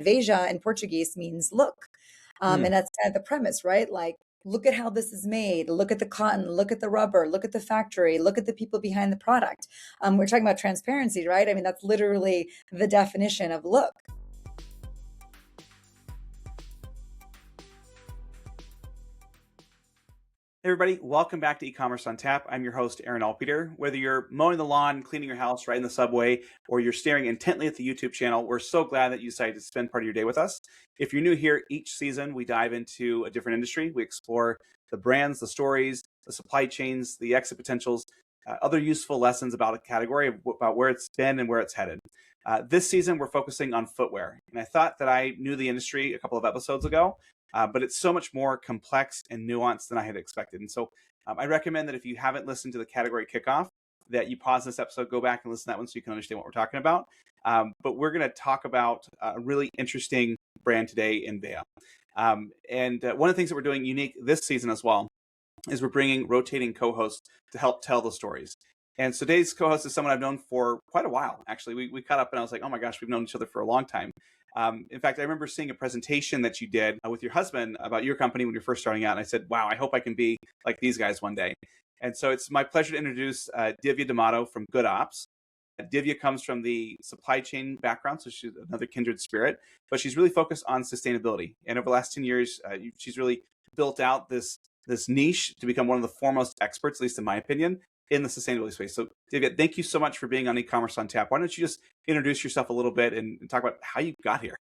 Veja in Portuguese means look. And that's kind of the premise, right? Like, look at how this is made. Look at the cotton, look at the rubber, look at the factory, look at the people behind the product. We're talking about transparency, right? I mean, that's literally the definition of look. Hey everybody, welcome back to E-Commerce on Tap. I'm your host, Aaron Alpeter. Whether you're mowing the lawn, cleaning your house, riding the subway, or you're staring intently at the YouTube channel, we're so glad that you decided to spend part of your day with us. If you're new here, each season we dive into a different industry. We explore the brands, the stories, the supply chains, the exit potentials, other useful lessons about a category, about where it's been and where it's headed. This season, we're focusing on footwear. And I thought that I knew the industry a couple of episodes ago, but it's so much more complex and nuanced than I had expected. And so I recommend that if you haven't listened to the category kickoff, that you pause this episode, go back and listen to that one so you can understand what we're talking about. But we're going to talk about a really interesting brand today in Veja. And one of the things that we're doing unique this season as well is we're bringing rotating co-hosts to help tell the stories. And so today's co-host is someone I've known for quite a while, actually. We caught up and I was like, oh my gosh, we've known each other for a long time. In fact, I remember seeing a presentation that you did with your husband about your company when you were first starting out. And I said, wow, I hope I can be like these guys one day. And so it's my pleasure to introduce Divya Demato from GoodOps. Divya comes from the supply chain background, so she's another kindred spirit, but she's really focused on sustainability. And over the last 10 years, she's really built out this niche to become one of the foremost experts, at least in my opinion, in the sustainability space. So Divya, thank you so much for being on E-Commerce on Tap. Why don't you just introduce yourself a little bit and talk about how you got here?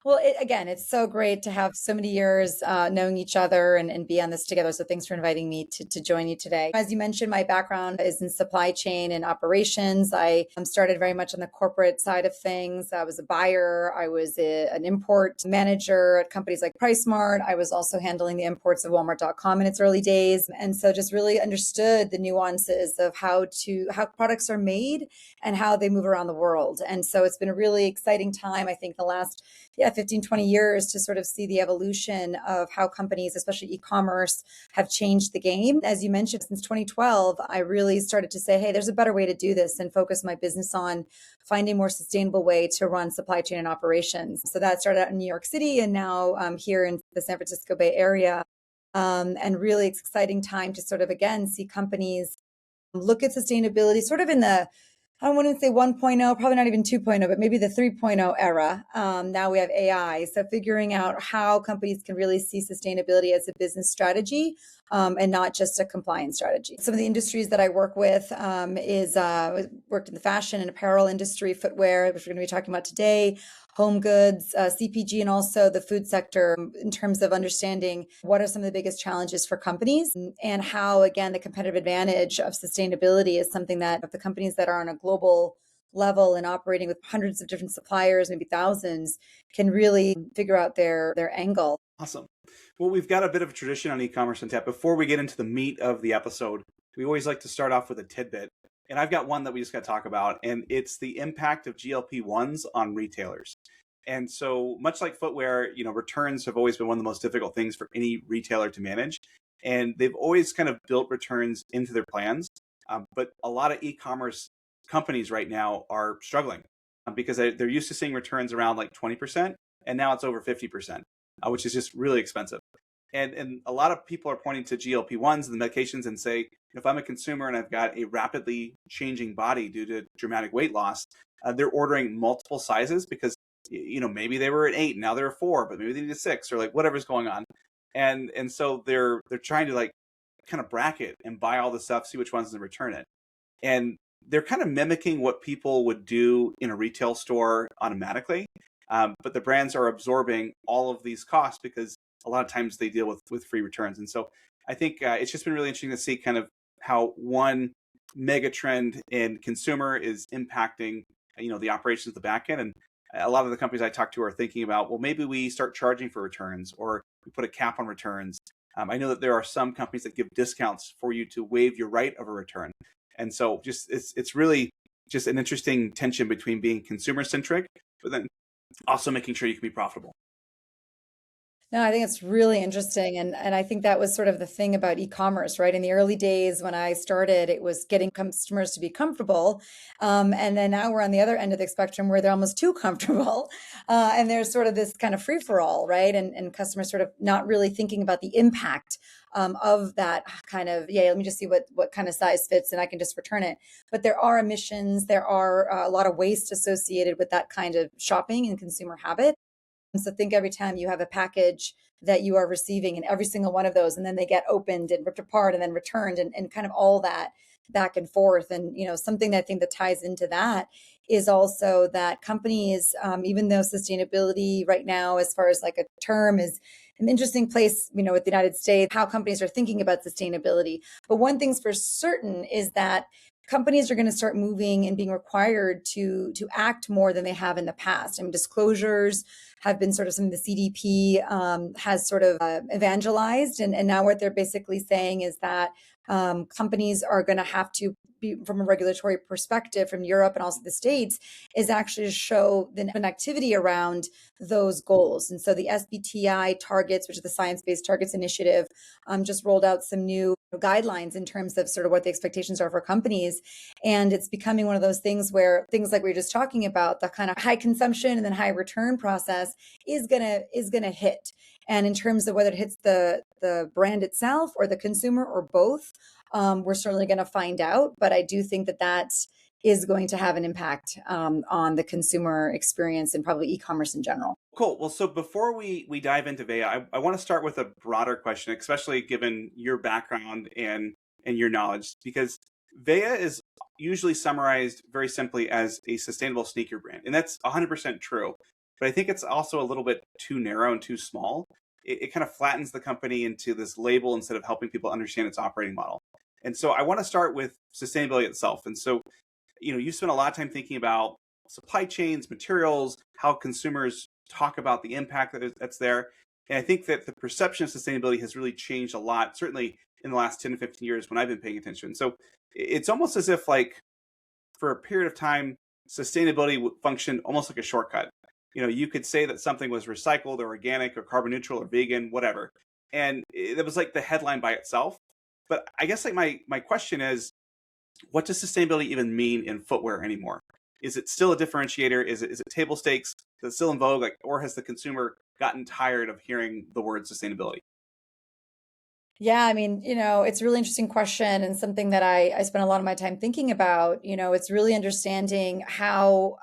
Well, again, it's so great to have so many years knowing each other and be on this together. So thanks for inviting me to join you today. As you mentioned, my background is in supply chain and operations. I started very much on the corporate side of things. I was a buyer. I was an import manager at companies like PriceSmart. I was also handling the imports of Walmart.com in its early days. And so just really understood the nuances of how products are made and how they move around the world. And so it's been a really exciting time, I think, the last 15, 20 years to sort of see the evolution of how companies, especially e-commerce, have changed the game. As you mentioned, since 2012, I really started to say, hey, there's a better way to do this and focus my business on finding a more sustainable way to run supply chain and operations. So that started out in New York City and now here in the San Francisco Bay Area. And really it's exciting time to sort of, again, see companies look at sustainability sort of in the, I don't want to say 1.0, probably not even 2.0, but maybe the 3.0 era. Now we have AI. So figuring out how companies can really see sustainability as a business strategy and not just a compliance strategy. Some of the industries that I work with worked in the fashion and apparel industry, footwear, which we're going to be talking about today, home goods, CPG, and also the food sector in terms of understanding what are some of the biggest challenges for companies and how, again, the competitive advantage of sustainability is something that the companies that are on a global level and operating with hundreds of different suppliers, maybe thousands, can really figure out their angle. Awesome. Well, we've got a bit of a tradition on E-Commerce on Tap. Before we get into the meat of the episode, we always like to start off with a tidbit. And I've got one that we just got to talk about, and it's the impact of GLP-1s on retailers. And so much like footwear, returns have always been one of the most difficult things for any retailer to manage. And they've always kind of built returns into their plans. But a lot of e-commerce companies right now are struggling because they're used to seeing returns around like 20%, and now it's over 50%, which is just really expensive. And a lot of people are pointing to GLP-1s and the medications and say, if I'm a consumer and I've got a rapidly changing body due to dramatic weight loss, they're ordering multiple sizes because, maybe they were at 8, now they're 4, but maybe they need a 6 or like whatever's going on. And so they're trying to like kind of bracket and buy all the stuff, see which ones to return it. And they're kind of mimicking what people would do in a retail store automatically. But the brands are absorbing all of these costs because a lot of times they deal with free returns. And so I think it's just been really interesting to see kind of how one mega trend in consumer is impacting, the operations of the back end. And a lot of the companies I talk to are thinking about, well, maybe we start charging for returns or we put a cap on returns. I know that there are some companies that give discounts for you to waive your right of a return. And so just it's really just an interesting tension between being consumer centric, but then also making sure you can be profitable. No, I think it's really interesting. And I think that was sort of the thing about e-commerce, right? In the early days when I started, it was getting customers to be comfortable. And then now we're on the other end of the spectrum where they're almost too comfortable. And there's sort of this kind of free for all, right? And customers sort of not really thinking about the impact of that kind of, yeah, let me just see what kind of size fits and I can just return it. But there are emissions, there are a lot of waste associated with that kind of shopping and consumer habit. So think every time you have a package that you are receiving and every single one of those, and then they get opened and ripped apart and then returned and kind of all that back and forth. And, something that I think that ties into that is also that companies, even though sustainability right now, as far as like a term is an interesting place, with the United States, how companies are thinking about sustainability. But one thing's for certain is that companies are going to start moving and being required to act more than they have in the past. I mean, disclosures have been sort of something the CDP has sort of evangelized. And now what they're basically saying is that companies are going to have to be, from a regulatory perspective from Europe and also the States, is actually to show an activity around those goals. And so the SBTI targets, which is the Science-Based Targets Initiative, just rolled out some new guidelines in terms of sort of what the expectations are for companies. And it's becoming one of those things where things like we were just talking about, the kind of high consumption and then high return process is gonna hit. And in terms of whether it hits the brand itself or the consumer or both, we're certainly going to find out. But I do think that is going to have an impact on the consumer experience and probably e-commerce in general. Cool. Well, so before we dive into Veja, I want to start with a broader question, especially given your background and your knowledge, because Veja is usually summarized very simply as a sustainable sneaker brand, and that's 100% true. But I think it's also a little bit too narrow and too small. It kind of flattens the company into this label instead of helping people understand its operating model. And so I want to start with sustainability itself. And so, you spent a lot of time thinking about supply chains, materials, how consumers talk about the impact that's there. And I think that the perception of sustainability has really changed a lot, certainly in the last 10 to 15 years when I've been paying attention. So it's almost as if, like, for a period of time, sustainability functioned almost like a shortcut. You could say that something was recycled or organic or carbon neutral or vegan, whatever. And it was like the headline by itself. But I guess like my question is, what does sustainability even mean in footwear anymore? Is it still a differentiator? Is it table stakes? Is it still in vogue? Like, or has the consumer gotten tired of hearing the word sustainability? Yeah, I mean, it's a really interesting question and something that I spend a lot of my time thinking about. It's really understanding how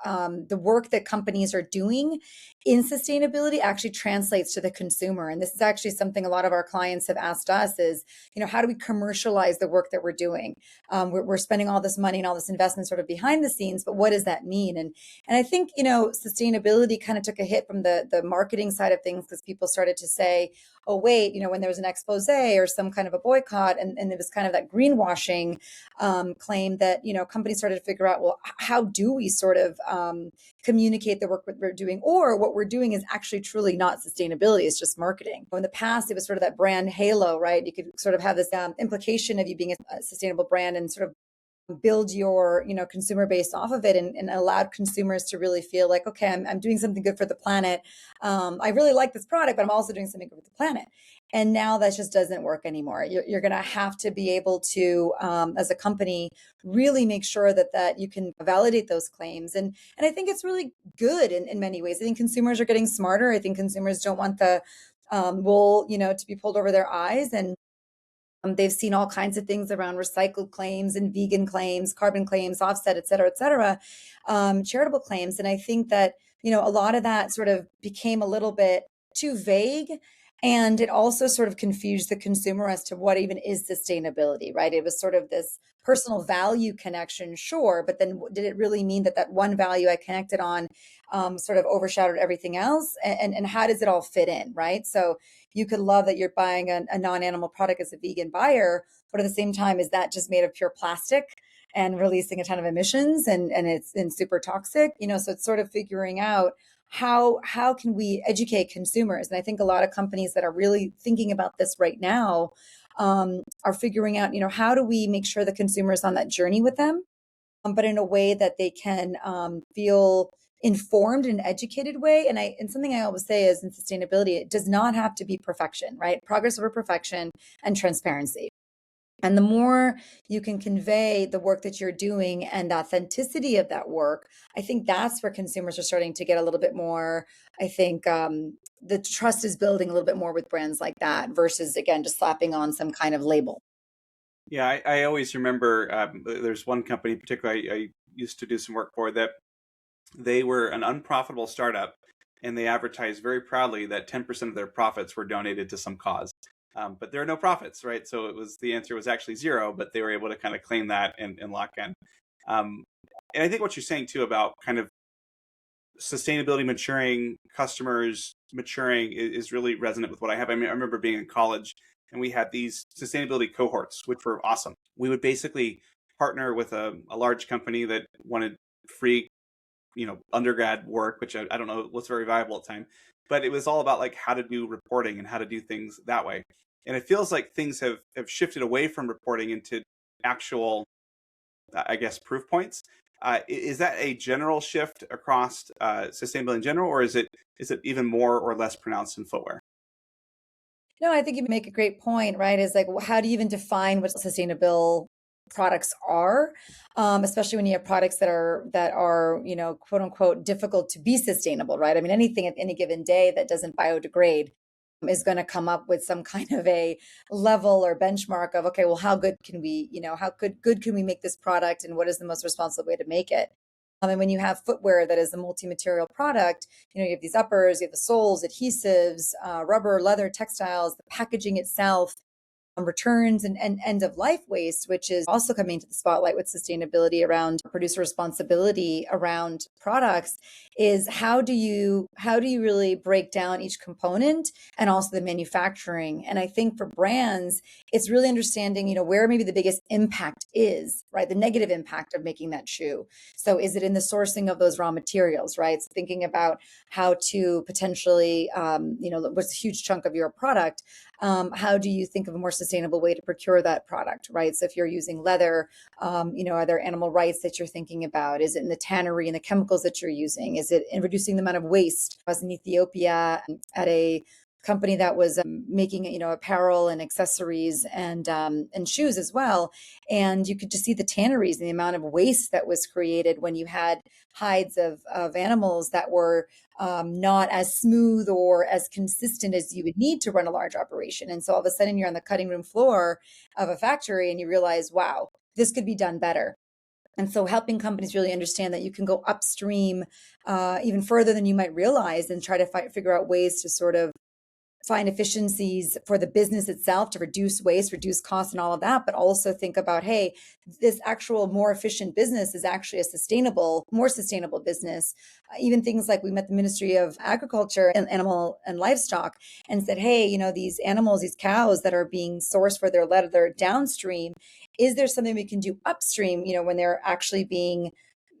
the work that companies are doing in sustainability actually translates to the consumer. And this is actually something a lot of our clients have asked us is, how do we commercialize the work that we're doing? We're spending all this money and all this investment sort of behind the scenes, but what does that mean? And I think, sustainability kind of took a hit from the marketing side of things because people started to say, oh, wait, when there was an expose or some kind of a boycott, and it was kind of that greenwashing claim that, companies started to figure out, well, how do we sort of communicate the work that we're doing, or what we're doing is actually truly not sustainability, it's just marketing. In the past, it was sort of that brand halo, right? You could sort of have this implication of you being a sustainable brand and sort of build your consumer base off of it and allowed consumers to really feel like, okay, I'm doing something good for the planet. I really like this product, but I'm also doing something good for the planet. And now that just doesn't work anymore. You're going to have to be able to, as a company, really make sure that you can validate those claims. And I think it's really good in many ways. I think consumers are getting smarter. I think consumers don't want the wool, to be pulled over their eyes. And they've seen all kinds of things around recycled claims and vegan claims, carbon claims, offset, et cetera, charitable claims. And I think that, a lot of that sort of became a little bit too vague. And it also sort of confused the consumer as to what even is sustainability, right? It was sort of this personal value connection, sure, but then did it really mean that one value I connected on sort of overshadowed everything else? And how does it all fit in, right? So you could love that you're buying a non-animal product as a vegan buyer, but at the same time, is that just made of pure plastic and releasing a ton of emissions and it's super toxic? So it's sort of figuring out how can we educate consumers? And I think a lot of companies that are really thinking about this right now are figuring out, how do we make sure the consumer is on that journey with them, but in a way that they can feel informed and educated way. And something I always say is in sustainability, it does not have to be perfection, right? Progress over perfection and transparency. And the more you can convey the work that you're doing and the authenticity of that work, I think that's where consumers are starting to get a little bit more. I think the trust is building a little bit more with brands like that versus, again, just slapping on some kind of label. Yeah, I always remember there's one company in particular I used to do some work for that they were an unprofitable startup, and they advertised very proudly that 10% of their profits were donated to some cause. But there are no profits, right? So the answer was actually zero, but they were able to kind of claim that and lock in. Um, and I think what you're saying too about kind of sustainability maturing, customers maturing is really resonant with what I have. I mean, I remember being in college and we had these sustainability cohorts, which were awesome. We would basically partner with a large company that wanted free, undergrad work, which I don't know was very viable at the time, but it was all about like how to do reporting and how to do things that way. And it feels like things have shifted away from reporting into actual, I guess, proof points. Is that a general shift across sustainability in general, or is it even more or less pronounced in footwear? No, I think you make a great point, right? Is like, how do you even define what sustainable products are, especially when you have products that are quote unquote difficult to be sustainable, right? I mean, anything at any given day that doesn't biodegrade is going to come up with some kind of a level or benchmark of, okay, well, how good can we, how good can we make this product, and what is the most responsible way to make it? And when you have footwear that is a multi-material product, you have these uppers, you have the soles, adhesives, rubber, leather, textiles, the packaging itself, returns and end of life waste, which is also coming to the spotlight with sustainability around producer responsibility around products, is how do you really break down each component and also the manufacturing. And I think for brands, it's really understanding, where maybe the biggest impact is, right? The negative impact of making that shoe. So is it in the sourcing of those raw materials, right? So thinking about how to potentially, what's a huge chunk of your product, how do you think of a more sustainable way to procure that product, right? So if you're using leather, are there animal rights that you're thinking about? Is it in the tannery and the chemicals that you're using? Is it in reducing the amount of waste? I was in Ethiopia at a company that was making apparel and accessories and shoes as well, and you could just see the tanneries and the amount of waste that was created when you had hides of animals that were not as smooth or as consistent as you would need to run a large operation. And so all of a sudden you're on the cutting room floor of a factory and you realize, wow, this could be done better. And so helping companies really understand that you can go upstream even further than you might realize and try to figure out ways to sort of find efficiencies for the business itself to reduce waste, reduce costs and all of that, but also think about, hey, this actual more efficient business is actually a more sustainable business. Even things like we met the Ministry of Agriculture and Animal and Livestock and said, hey, these animals, these cows that are being sourced for their leather downstream, is there something we can do upstream, when they're actually being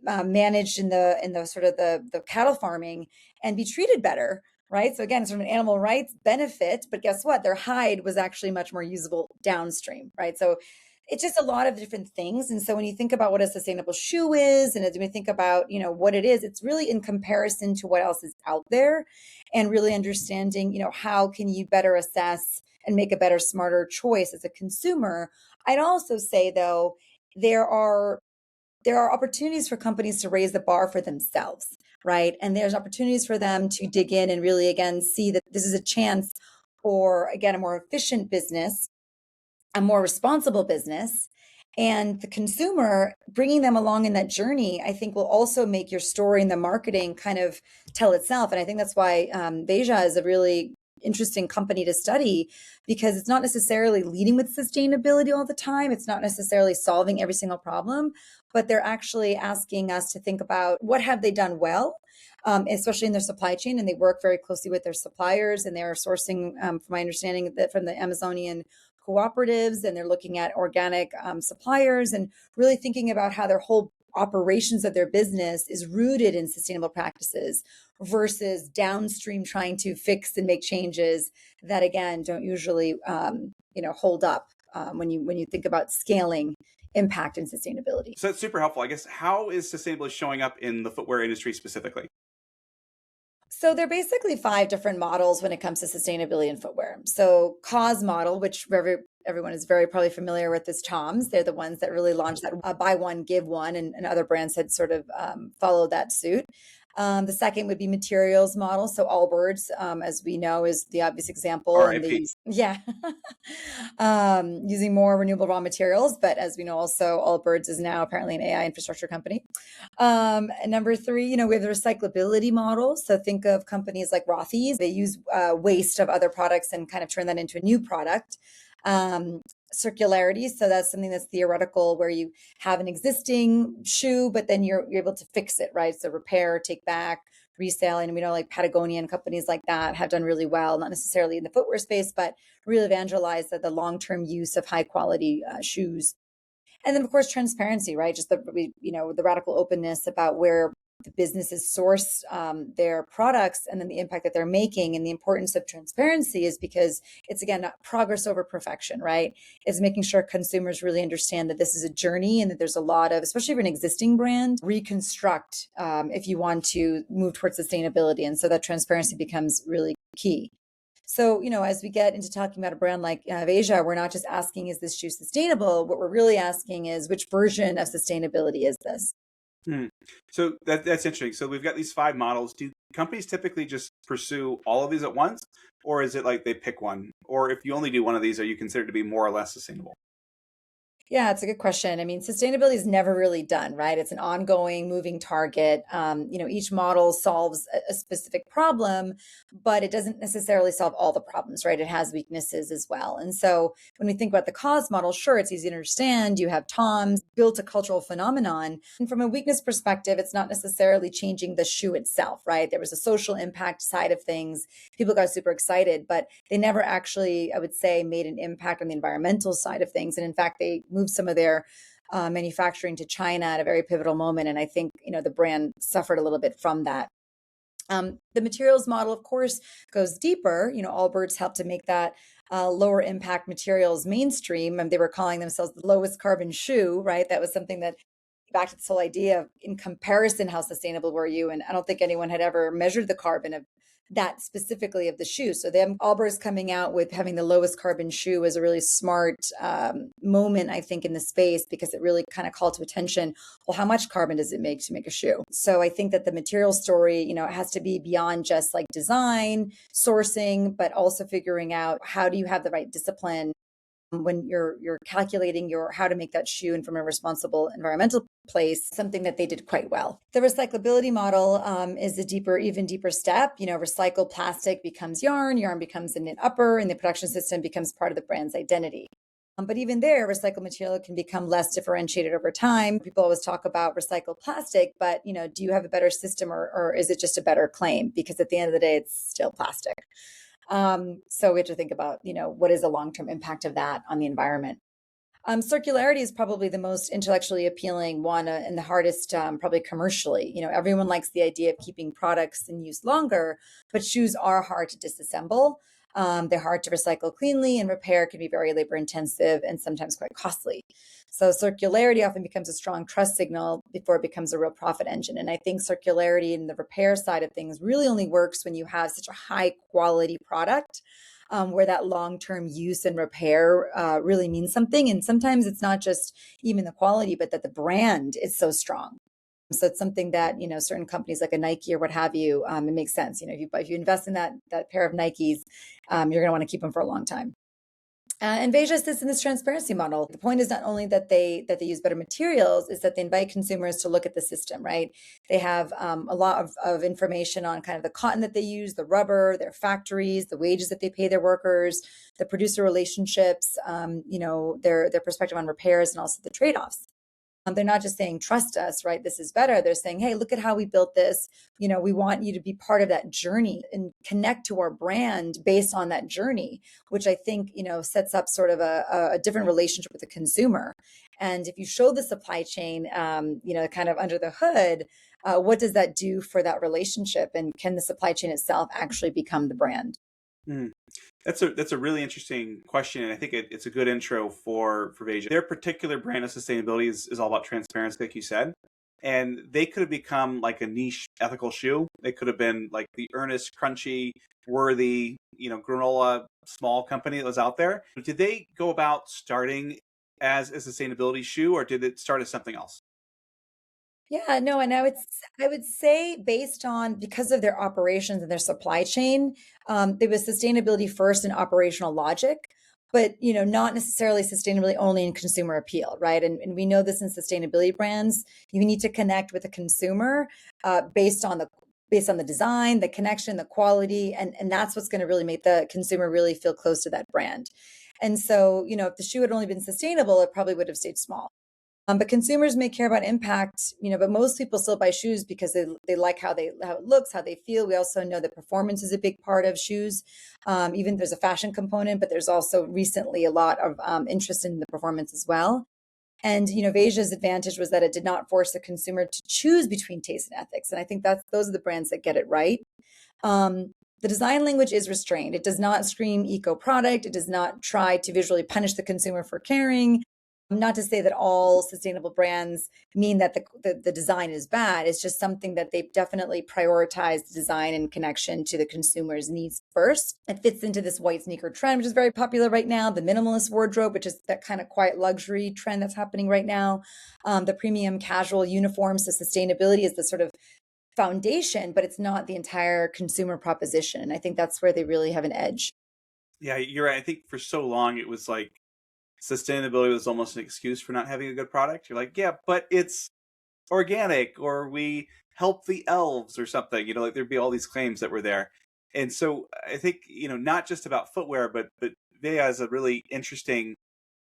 managed in the sort of the cattle farming and be treated better? Right. So again, it's from an animal rights benefit, but guess what? Their hide was actually much more usable downstream. Right. So it's just a lot of different things. And so when you think about what a sustainable shoe is, and as we think about, what it is, it's really in comparison to what else is out there, and really understanding, how can you better assess and make a better, smarter choice as a consumer. I'd also say, though, there are opportunities for companies to raise the bar for themselves, right? And there's opportunities for them to dig in and really, again, see that this is a chance for, again, a more efficient business, a more responsible business. And the consumer, bringing them along in that journey, I think will also make your story and the marketing kind of tell itself. And I think that's why Veja is a really interesting company to study, because it's not necessarily leading with sustainability all the time. It's not necessarily solving every single problem, but they're actually asking us to think about what have they done well, especially in their supply chain. And they work very closely with their suppliers, and they're sourcing, from my understanding, that from the Amazonian cooperatives, and they're looking at organic suppliers and really thinking about how their whole operations of their business is rooted in sustainable practices versus downstream trying to fix and make changes that, again, don't usually hold up when you think about scaling impact and sustainability. So that's super helpful. I guess, how is sustainability showing up in the footwear industry specifically? So there are basically 5 different models when it comes to sustainability in footwear. So cause model, which everyone is very probably familiar with, is Tom's. They're the ones that really launched that buy one, give one, and other brands had sort of followed that suit. The second would be materials model. So Allbirds, as we know, is the obvious example. And RIP. using more renewable raw materials. But as we know, also Allbirds is now apparently an AI infrastructure company. And number 3, we have the recyclability model. So think of companies like Rothy's. They use waste of other products and kind of turn that into a new product. Circularity. So that's something that's theoretical, where you have an existing shoe, but then you're able to fix it, right? So repair, take back, resale. And we know like Patagonia and companies like that have done really well, not necessarily in the footwear space, but really evangelize the long-term use of high quality shoes. And then of course, transparency, right? Just the radical openness about where the businesses source their products, and then the impact that they're making. And the importance of transparency is because it's, again, not progress over perfection, right? It's making sure consumers really understand that this is a journey, and that there's a lot of, especially for an existing brand, reconstruct if you want to move towards sustainability. And so that transparency becomes really key. So, as we get into talking about a brand like Veja, we're not just asking, is this shoe sustainable? What we're really asking is, which version of sustainability is this? So that's interesting. So we've got these 5 models. Do companies typically just pursue all of these at once? Or is it like they pick one? Or if you only do one of these, are you considered to be more or less sustainable? Yeah, it's a good question. I mean, sustainability is never really done, right? It's an ongoing, moving target. Each model solves a specific problem, but it doesn't necessarily solve all the problems, right? It has weaknesses as well. And so when we think about the cause model, sure, it's easy to understand. You have Tom's built a cultural phenomenon. And from a weakness perspective, it's not necessarily changing the shoe itself, right? There was a social impact side of things. People got super excited, but they never actually, I would say, made an impact on the environmental side of things. And in fact, they moved some of their manufacturing to China at a very pivotal moment. And I think, the brand suffered a little bit from that. The materials model, of course, goes deeper. Allbirds helped to make that lower impact materials mainstream. And they were calling themselves the lowest carbon shoe, right? That was something that, back to this whole idea of, in comparison, how sustainable were you? And I don't think anyone had ever measured the carbon of that specifically of the shoe. So them Allbirds coming out with having the lowest carbon shoe was a really smart moment, I think, in the space, because it really kind of called to attention, well, how much carbon does it make to make a shoe? So I think that the material story, it has to be beyond just like design, sourcing, but also figuring out, how do you have the right discipline when you're calculating how to make that shoe, and from a responsible environmental place, something that they did quite well. The recyclability model is even deeper step. Recycled plastic becomes yarn becomes a knit upper, and the production system becomes part of the brand's identity. But even there, recycled material can become less differentiated over time. People always talk about recycled plastic, but do you have a better system, or is it just a better claim? Because at the end of the day, it's still plastic. So we have to think about, what is the long-term impact of that on the environment? Circularity is probably the most intellectually appealing one, and the hardest, probably commercially. Everyone likes the idea of keeping products in use longer, but shoes are hard to disassemble. They're hard to recycle cleanly, and repair can be very labor intensive and sometimes quite costly. So circularity often becomes a strong trust signal before it becomes a real profit engine. And I think circularity in the repair side of things really only works when you have such a high quality product, where that long-term use and repair really means something. And sometimes it's not just even the quality, but that the brand is so strong. So it's something that, certain companies like a Nike or what have you, it makes sense. If you invest in that pair of Nikes, you're going to want to keep them for a long time. And Veja sits in this transparency model. The point is not only that they use better materials, is that they invite consumers to look at the system, right? They have a lot of information on kind of the cotton that they use, the rubber, their factories, the wages that they pay their workers, the producer relationships, their perspective on repairs, and also the trade-offs. They're not just saying, trust us, right? This is better. They're saying, hey, look at how we built this. We want you to be part of that journey and connect to our brand based on that journey, which I think, sets up sort of a different relationship with the consumer. And if you show the supply chain, kind of under the hood, what does that do for that relationship? And can the supply chain itself actually become the brand? Mm. That's a really interesting question, and I think it's a good intro for Veja. Their particular brand of sustainability is all about transparency, like you said, and they could have become like a niche ethical shoe. They could have been like the earnest, crunchy, worthy, granola small company that was out there. Did they go about starting as a sustainability shoe, or did it start as something else? Yeah, no, and I would say based on because of their operations and their supply chain, there was sustainability first in operational logic, but not necessarily sustainability only in consumer appeal, right? And we know this in sustainability brands. You need to connect with the consumer based on the design, the connection, the quality, and that's what's going to really make the consumer really feel close to that brand. And so, if the shoe had only been sustainable, it probably would have stayed small. But consumers may care about impact, but most people still buy shoes because they like how it looks, how they feel. We also know that performance is a big part of shoes. Even there's a fashion component, but there's also recently a lot of interest in the performance as well. And Veja's advantage was that it did not force the consumer to choose between taste and ethics. And I think those are the brands that get it right. The design language is restrained. It does not scream eco product. It does not try to visually punish the consumer for caring. Not to say that all sustainable brands mean that the design is bad. It's just something that they've definitely prioritized design and connection to the consumer's needs first. It fits into this white sneaker trend, which is very popular right now, the minimalist wardrobe, which is that kind of quiet luxury trend that's happening right now, the premium casual uniforms. So sustainability is the sort of foundation, but it's not the entire consumer proposition. And I think that's where they really have an edge. Yeah, you're right. I think for so long it was like sustainability was almost an excuse for not having a good product. You're like, yeah, but it's organic, or we help the elves or something. Like there'd be all these claims that were there. And so I think, not just about footwear, but Vea is a really interesting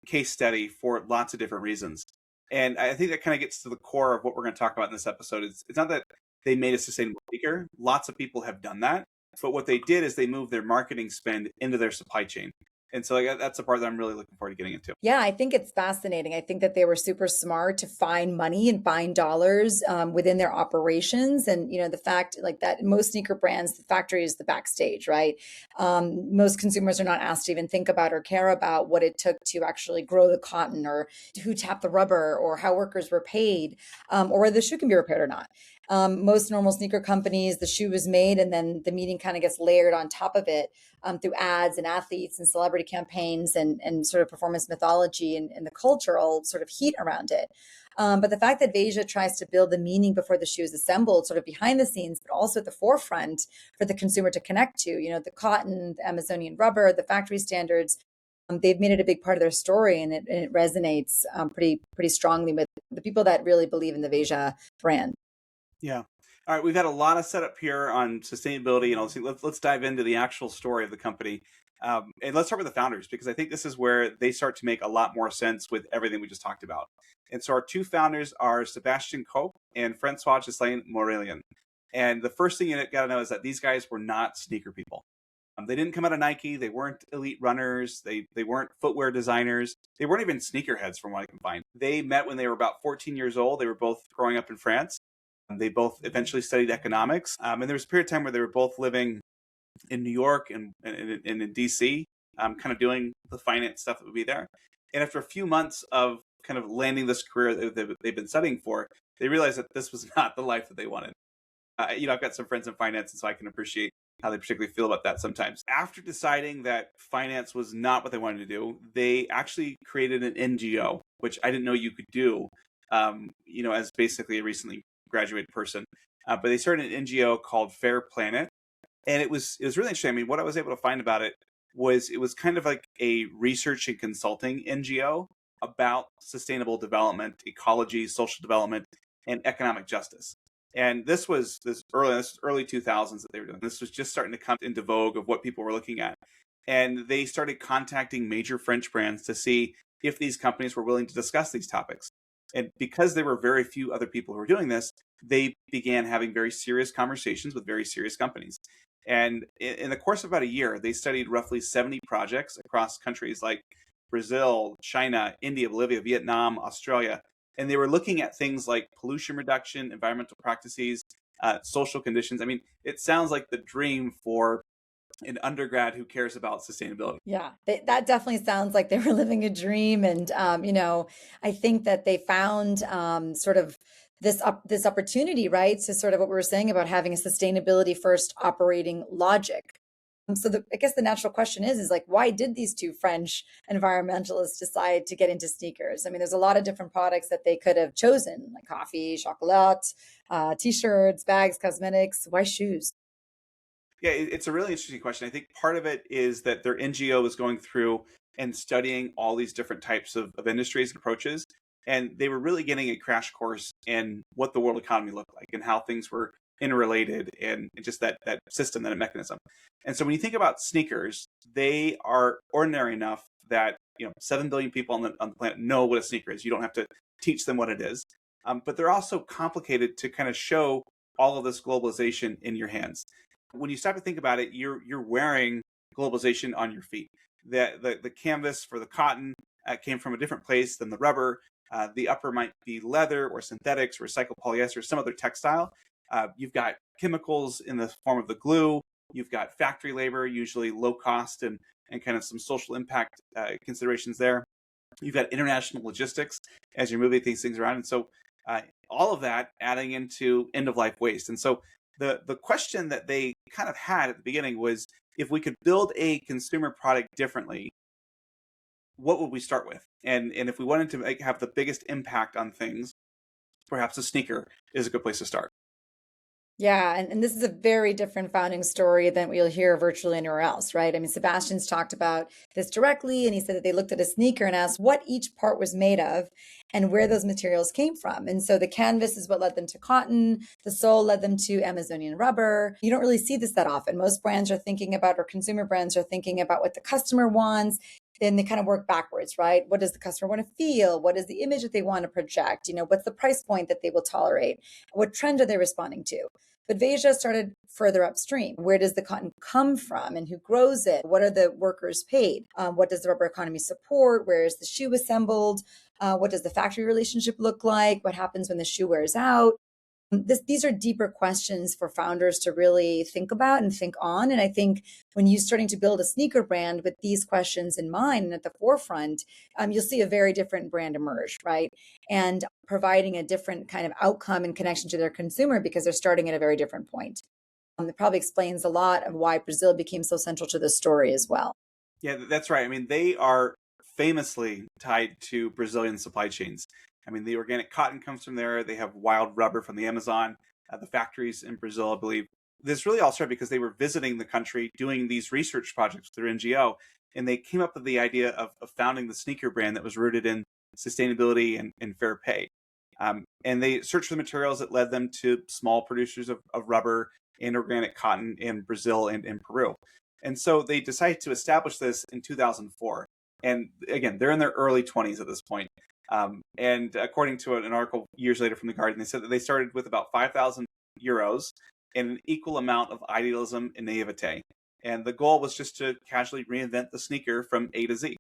case study for lots of different reasons. And I think that kind of gets to the core of what we're going to talk about in this episode. It's not that they made a sustainable sneaker. Lots of people have done that. But what they did is they moved their marketing spend into their supply chain. And so that's the part that I'm really looking forward to getting into. Yeah, I think it's fascinating. I think that they were super smart to find money and find dollars within their operations. And, the fact like that most sneaker brands, the factory is the backstage, right? Most consumers are not asked to even think about or care about what it took to actually grow the cotton or who tapped the rubber or how workers were paid or whether the shoe can be repaired or not. Most normal sneaker companies, the shoe is made and then the meaning kind of gets layered on top of it through ads and athletes and celebrity campaigns and sort of performance mythology and the cultural sort of heat around it. But the fact that Veja tries to build the meaning before the shoe is assembled, sort of behind the scenes, but also at the forefront for the consumer to connect to, the cotton, the Amazonian rubber, the factory standards, they've made it a big part of their story, and it resonates pretty strongly with the people that really believe in the Veja brand. Yeah. All right, we've had a lot of setup here on sustainability, and let's dive into the actual story of the company. And let's start with the founders, because I think this is where they start to make a lot more sense with everything we just talked about. And so our two founders are Sebastian Cope and Francois Gislain Morelian. And the first thing you got to know is that these guys were not sneaker people. They didn't come out of Nike. They weren't elite runners. They weren't footwear designers. They weren't even sneakerheads, from what I can find. They met when they were about 14 years old. They were both growing up in France. They both eventually studied economics. And there was a period of time where they were both living in New York and in DC, kind of doing the finance stuff that would be there. And after a few months of kind of landing this career that they've been studying for, they realized that this was not the life that they wanted. I've got some friends in finance, and so I can appreciate how they particularly feel about that sometimes. After deciding that finance was not what they wanted to do, they actually created an NGO, which I didn't know you could do, as basically a recently graduated person. But they started an NGO called Fair Planet, and it was really interesting. I mean, what I was able to find about it was kind of like a research and consulting NGO about sustainable development, ecology, social development, and economic justice. And this was early 2000s that they were doing. This was just starting to come into vogue of what people were looking at. And they started contacting major French brands to see if these companies were willing to discuss these topics. And because there were very few other people who were doing this, they began having very serious conversations with very serious companies. And in the course of about a year, they studied roughly 70 projects across countries like Brazil, China, India, Bolivia, Vietnam, Australia. And they were looking at things like pollution reduction, environmental practices, social conditions. I mean, it sounds like the dream for an undergrad who cares about sustainability. Yeah, that definitely sounds like they were living a dream. And, I think that they found sort of this opportunity, right? So sort of what we were saying about having a sustainability first operating logic. I guess the natural question is like, why did these two French environmentalists decide to get into sneakers? I mean, there's a lot of different products that they could have chosen, like coffee, chocolate, t-shirts, bags, cosmetics. Why shoes? Yeah, it's a really interesting question. I think part of it is that their NGO is going through and studying all these different types of industries and approaches. And they were really getting a crash course in what the world economy looked like and how things were interrelated and just that system, that mechanism. And so when you think about sneakers, they are ordinary enough that 7 billion people on the planet know what a sneaker is. You don't have to teach them what it is. But they're also complicated to kind of show all of this globalization in your hands. When you stop to think about it, you're wearing globalization on your feet. The canvas for the cotton came from a different place than the rubber. The upper might be leather or synthetics, recycled polyester, some other textile. You've got chemicals in the form of the glue. You've got factory labor, usually low cost and kind of some social impact considerations there. You've got international logistics as you're moving these things around. And so all of that adding into end of life waste. And so the question that they kind of had at the beginning was, if we could build a consumer product differently, what would we start with? And if we wanted to have the biggest impact on things, perhaps a sneaker is a good place to start. Yeah, and this is a very different founding story than what you'll hear virtually anywhere else, right? I mean, Sebastian's talked about this directly, and he said that they looked at a sneaker and asked what each part was made of and where those materials came from. And so the canvas is what led them to cotton, the sole led them to Amazonian rubber. You don't really see this that often. Most brands are thinking about, or consumer brands are thinking about what the customer wants. Then they kind of work backwards, right? What does the customer want to feel? What is the image that they want to project? What's the price point that they will tolerate? What trend are they responding to? But Veja started further upstream. Where does the cotton come from and who grows it? What are the workers paid? What does the rubber economy support? Where is the shoe assembled? What does the factory relationship look like? What happens when the shoe wears out? These are deeper questions for founders to really think about and think on. And I think when you're starting to build a sneaker brand with these questions in mind and at the forefront, you'll see a very different brand emerge, right? And providing a different kind of outcome and connection to their consumer because they're starting at a very different point. It probably explains a lot of why Brazil became so central to this story as well. Yeah, that's right. I mean, they are famously tied to Brazilian supply chains. I mean, the organic cotton comes from there. They have wild rubber from the Amazon, the factories in Brazil, I believe. This really all started because they were visiting the country doing these research projects through NGO, and they came up with the idea of founding the sneaker brand that was rooted in sustainability and fair pay. And they searched for the materials that led them to small producers of rubber and organic cotton in Brazil and in Peru. And so they decided to establish this in 2004. And again, they're in their early 20s at this point. And according to an article years later from The Guardian, they said that they started with about 5,000 euros and an equal amount of idealism and naivete. And the goal was just to casually reinvent the sneaker from A to Z.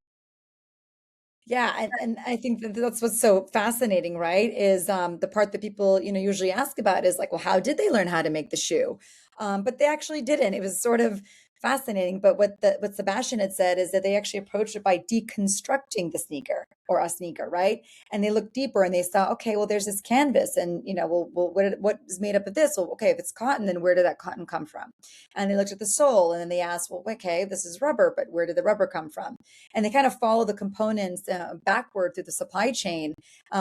Yeah, and I think that that's what's so fascinating, right? Is the part that people, usually ask about is like, well, how did they learn how to make the shoe? But they actually didn't. It was sort of fascinating. But what Sebastian had said is that they actually approached it by deconstructing the sneaker or a sneaker, right? And they looked deeper and they saw, okay, well, there's this canvas, and well, what is made up of this? Well, okay, if it's cotton, then where did that cotton come from? And they looked at the sole, and then they asked, well, okay, this is rubber, but where did the rubber come from? And they kind of follow the components backward through the supply chain,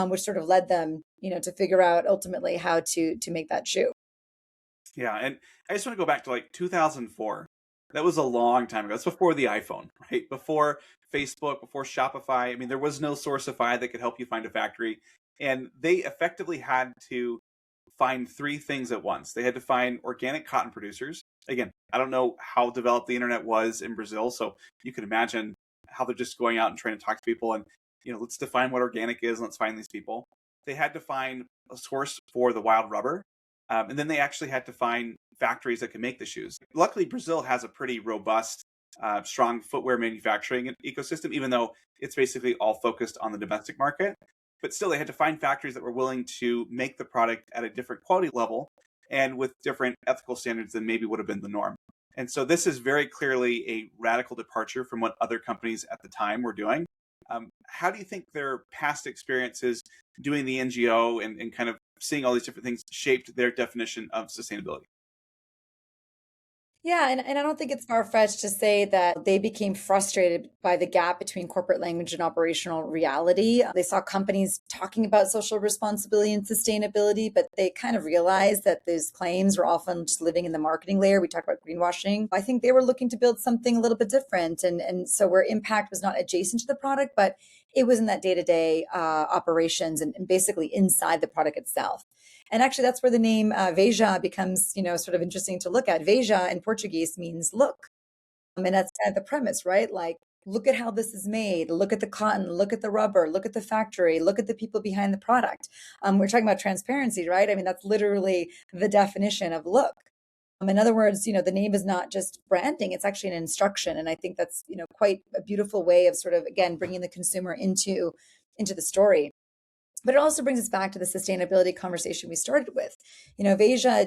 which sort of led them, to figure out ultimately how to make that shoe. Yeah, and I just want to go back to like 2004. That was a long time ago. That's before the iPhone, right? Before Facebook, before Shopify. I mean, there was no Sourcify that could help you find a factory. And they effectively had to find three things at once. They had to find organic cotton producers. Again, I don't know how developed the internet was in Brazil, so you can imagine how they're just going out and trying to talk to people and, let's define what organic is and let's find these people. They had to find a source for the wild rubber. And then they actually had to find factories that can make the shoes. Luckily, Brazil has a pretty robust, strong footwear manufacturing ecosystem, even though it's basically all focused on the domestic market. But still, they had to find factories that were willing to make the product at a different quality level and with different ethical standards than maybe would have been the norm. And so this is very clearly a radical departure from what other companies at the time were doing. How do you think their past experiences doing the NGO and kind of seeing all these different things shaped their definition of sustainability? Yeah, and I don't think it's far-fetched to say that they became frustrated by the gap between corporate language and operational reality. They saw companies talking about social responsibility and sustainability, but they kind of realized that those claims were often just living in the marketing layer. We talked about greenwashing. I think they were looking to build something a little bit different. And so where impact was not adjacent to the product, but it was in that day-to-day operations and basically inside the product itself. And actually, that's where the name Veja becomes, sort of interesting to look at. Veja in Portuguese means look. And that's kind of the premise, right? Like, look at how this is made. Look at the cotton. Look at the rubber. Look at the factory. Look at the people behind the product. We're talking about transparency, right? I mean, that's literally the definition of look. In other words, the name is not just branding, it's actually an instruction. And I think that's, quite a beautiful way of sort of, again, bringing the consumer into the story. But it also brings us back to the sustainability conversation we started with. Veja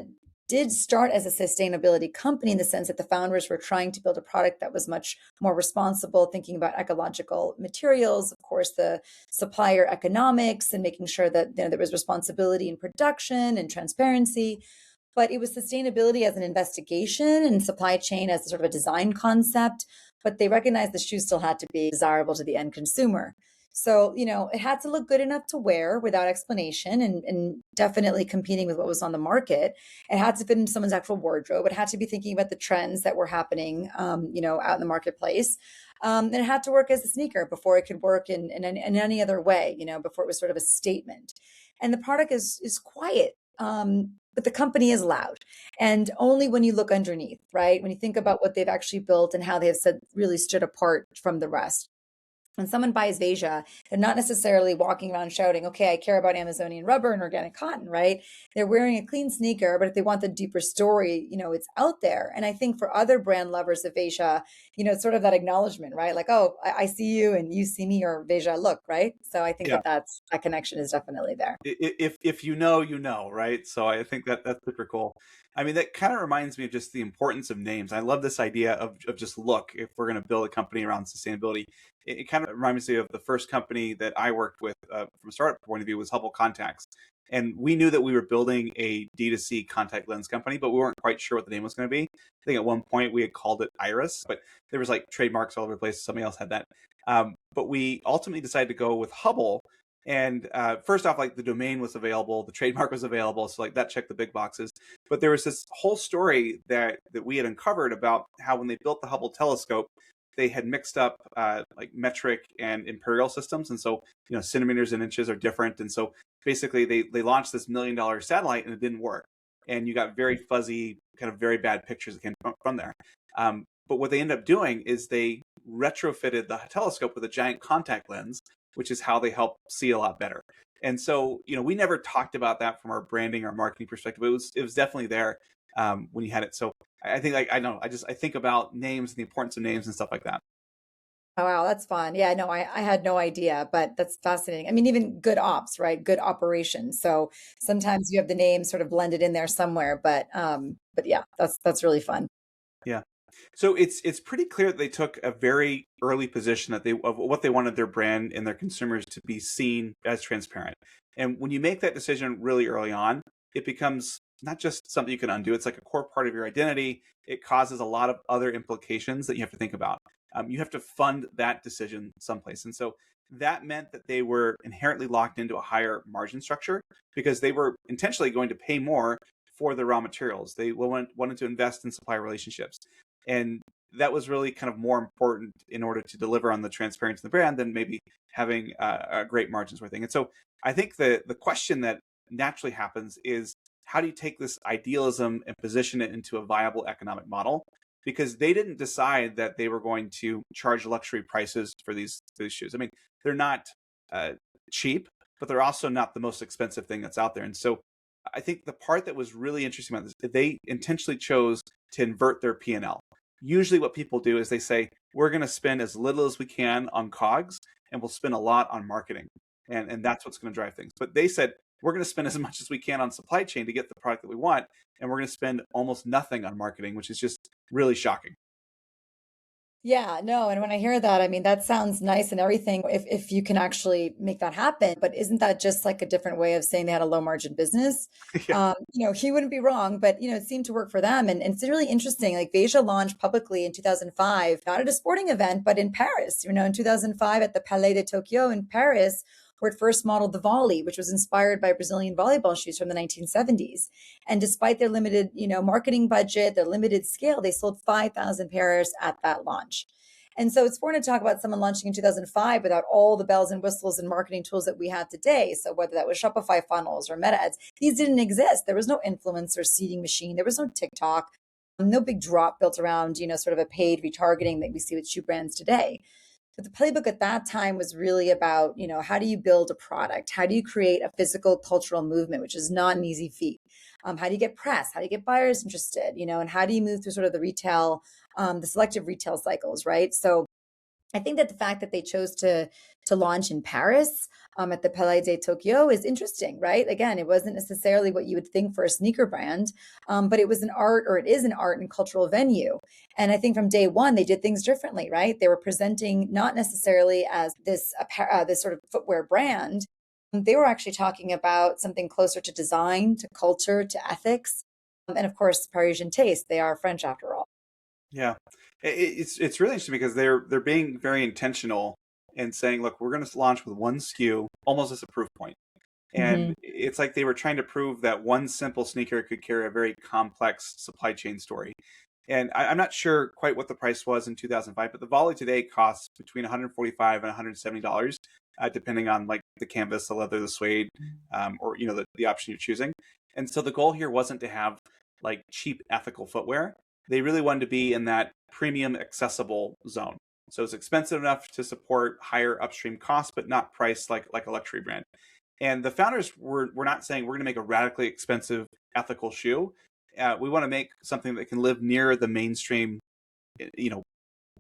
did start as a sustainability company in the sense that the founders were trying to build a product that was much more responsible, thinking about ecological materials, of course, the supplier economics, and making sure that there was responsibility in production and transparency. But it was sustainability as an investigation and supply chain as sort of a design concept. But they recognized the shoes still had to be desirable to the end consumer. So, it had to look good enough to wear without explanation and definitely competing with what was on the market. It had to fit in someone's actual wardrobe. It had to be thinking about the trends that were happening, out in the marketplace. And it had to work as a sneaker before it could work in any other way, before it was sort of a statement. And the product is quiet. But the company is loud. And only when you look underneath, right? When you think about what they've actually built and how they have really stood apart from the rest. When someone buys Veja, they're not necessarily walking around shouting, okay, I care about Amazonian rubber and organic cotton, right? They're wearing a clean sneaker, but if they want the deeper story, it's out there. And I think for other brand lovers of Veja, it's sort of that acknowledgement, right? Like, oh, I see you and you see me, or Veja, look, right? So I think Yeah. that connection is definitely there. If you know, right? So I think that's super cool. I mean, that kind of reminds me of just the importance of names. I love this idea of just look, if we're going to build a company around sustainability. It kind of reminds me of the first company that I worked with from a startup point of view was Hubble Contacts. And we knew that we were building a D2C contact lens company, but we weren't quite sure what the name was going to be. I think at one point we had called it Iris, but there was like trademarks all over the place. Somebody else had that. But we ultimately decided to go with Hubble. And first off, like the domain was available, the trademark was available, so like that checked the big boxes. But there was this whole story that we had uncovered about how when they built the Hubble telescope, they had mixed up like metric and imperial systems, and so centimeters and inches are different. And so basically, they launched this $1 million satellite, and it didn't work, and you got very fuzzy, kind of very bad pictures that came from there. But what they ended up doing is they retrofitted the telescope with a giant contact lens, which is how they help see a lot better. And so, we never talked about that from our branding or marketing perspective. It was definitely there when you had it. So I think I think about names and the importance of names and stuff like that. Oh, wow, that's fun. Yeah, no, I had no idea, but that's fascinating. I mean, even good ops, right? Good operations. So sometimes you have the name sort of blended in there somewhere, but yeah, that's really fun. Yeah. So it's pretty clear that they took a very early position that of what they wanted their brand and their consumers to be seen as transparent. And when you make that decision really early on, it becomes not just something you can undo. It's like a core part of your identity. It causes a lot of other implications that you have to think about. You have to fund that decision someplace. And so that meant that they were inherently locked into a higher margin structure because they were intentionally going to pay more for the raw materials. They wanted to invest in supplier relationships. And that was really kind of more important in order to deliver on the transparency of the brand than maybe having a great margins worth thing. And so I think the question that naturally happens is how do you take this idealism and position it into a viable economic model? Because they didn't decide that they were going to charge luxury prices for these shoes. I mean, they're not cheap, but they're also not the most expensive thing that's out there. And so I think the part that was really interesting about this, they intentionally chose to invert their P&L. Usually what people do is they say, we're going to spend as little as we can on COGS and we'll spend a lot on marketing. And that's what's going to drive things. But they said, we're going to spend as much as we can on supply chain to get the product that we want. And we're going to spend almost nothing on marketing, which is just really shocking. Yeah, no, and when I hear that, I mean, that sounds nice and everything if you can actually make that happen. But isn't that just like a different way of saying they had a low margin business? Yeah. He wouldn't be wrong, but it seemed to work for them. And it's really interesting. Like Veja launched publicly in 2005, not at a sporting event, but in Paris, in 2005 at the Palais de Tokyo in Paris, where it first modeled the volley, which was inspired by Brazilian volleyball shoes from the 1970s. And despite their limited, marketing budget, their limited scale, they sold 5,000 pairs at that launch. And so it's important to talk about someone launching in 2005 without all the bells and whistles and marketing tools that we have today. So whether that was Shopify funnels or meta ads, these didn't exist. There was no influencer seeding machine. There was no TikTok, no big drop built around, sort of a paid retargeting that we see with shoe brands today. But the playbook at that time was really about, how do you build a product? How do you create a physical cultural movement, which is not an easy feat? How do you get press? How do you get buyers interested? And how do you move through sort of the retail, the selective retail cycles, right? So I think that the fact that they chose to launch in Paris at the Palais de Tokyo is interesting, right? Again, it wasn't necessarily what you would think for a sneaker brand, but it was it is an art and cultural venue. And I think from day one, they did things differently, right? They were presenting not necessarily as this sort of footwear brand. They were actually talking about something closer to design, to culture, to ethics, and of course, Parisian taste. They are French after all. Yeah, it's really interesting because they're being very intentional and saying, look, we're going to launch with one SKU almost as a proof point. And it's like they were trying to prove that one simple sneaker could carry a very complex supply chain story. And I'm not sure quite what the price was in 2005, but the volley today costs between $145 and $170, depending on like the canvas, the leather, the suede, or the option you're choosing. And so the goal here wasn't to have like cheap ethical footwear. They really wanted to be in that premium accessible zone. So it's expensive enough to support higher upstream costs, but not priced like a luxury brand. And the founders were not saying we're going to make a radically expensive ethical shoe. We want to make something that can live near the mainstream,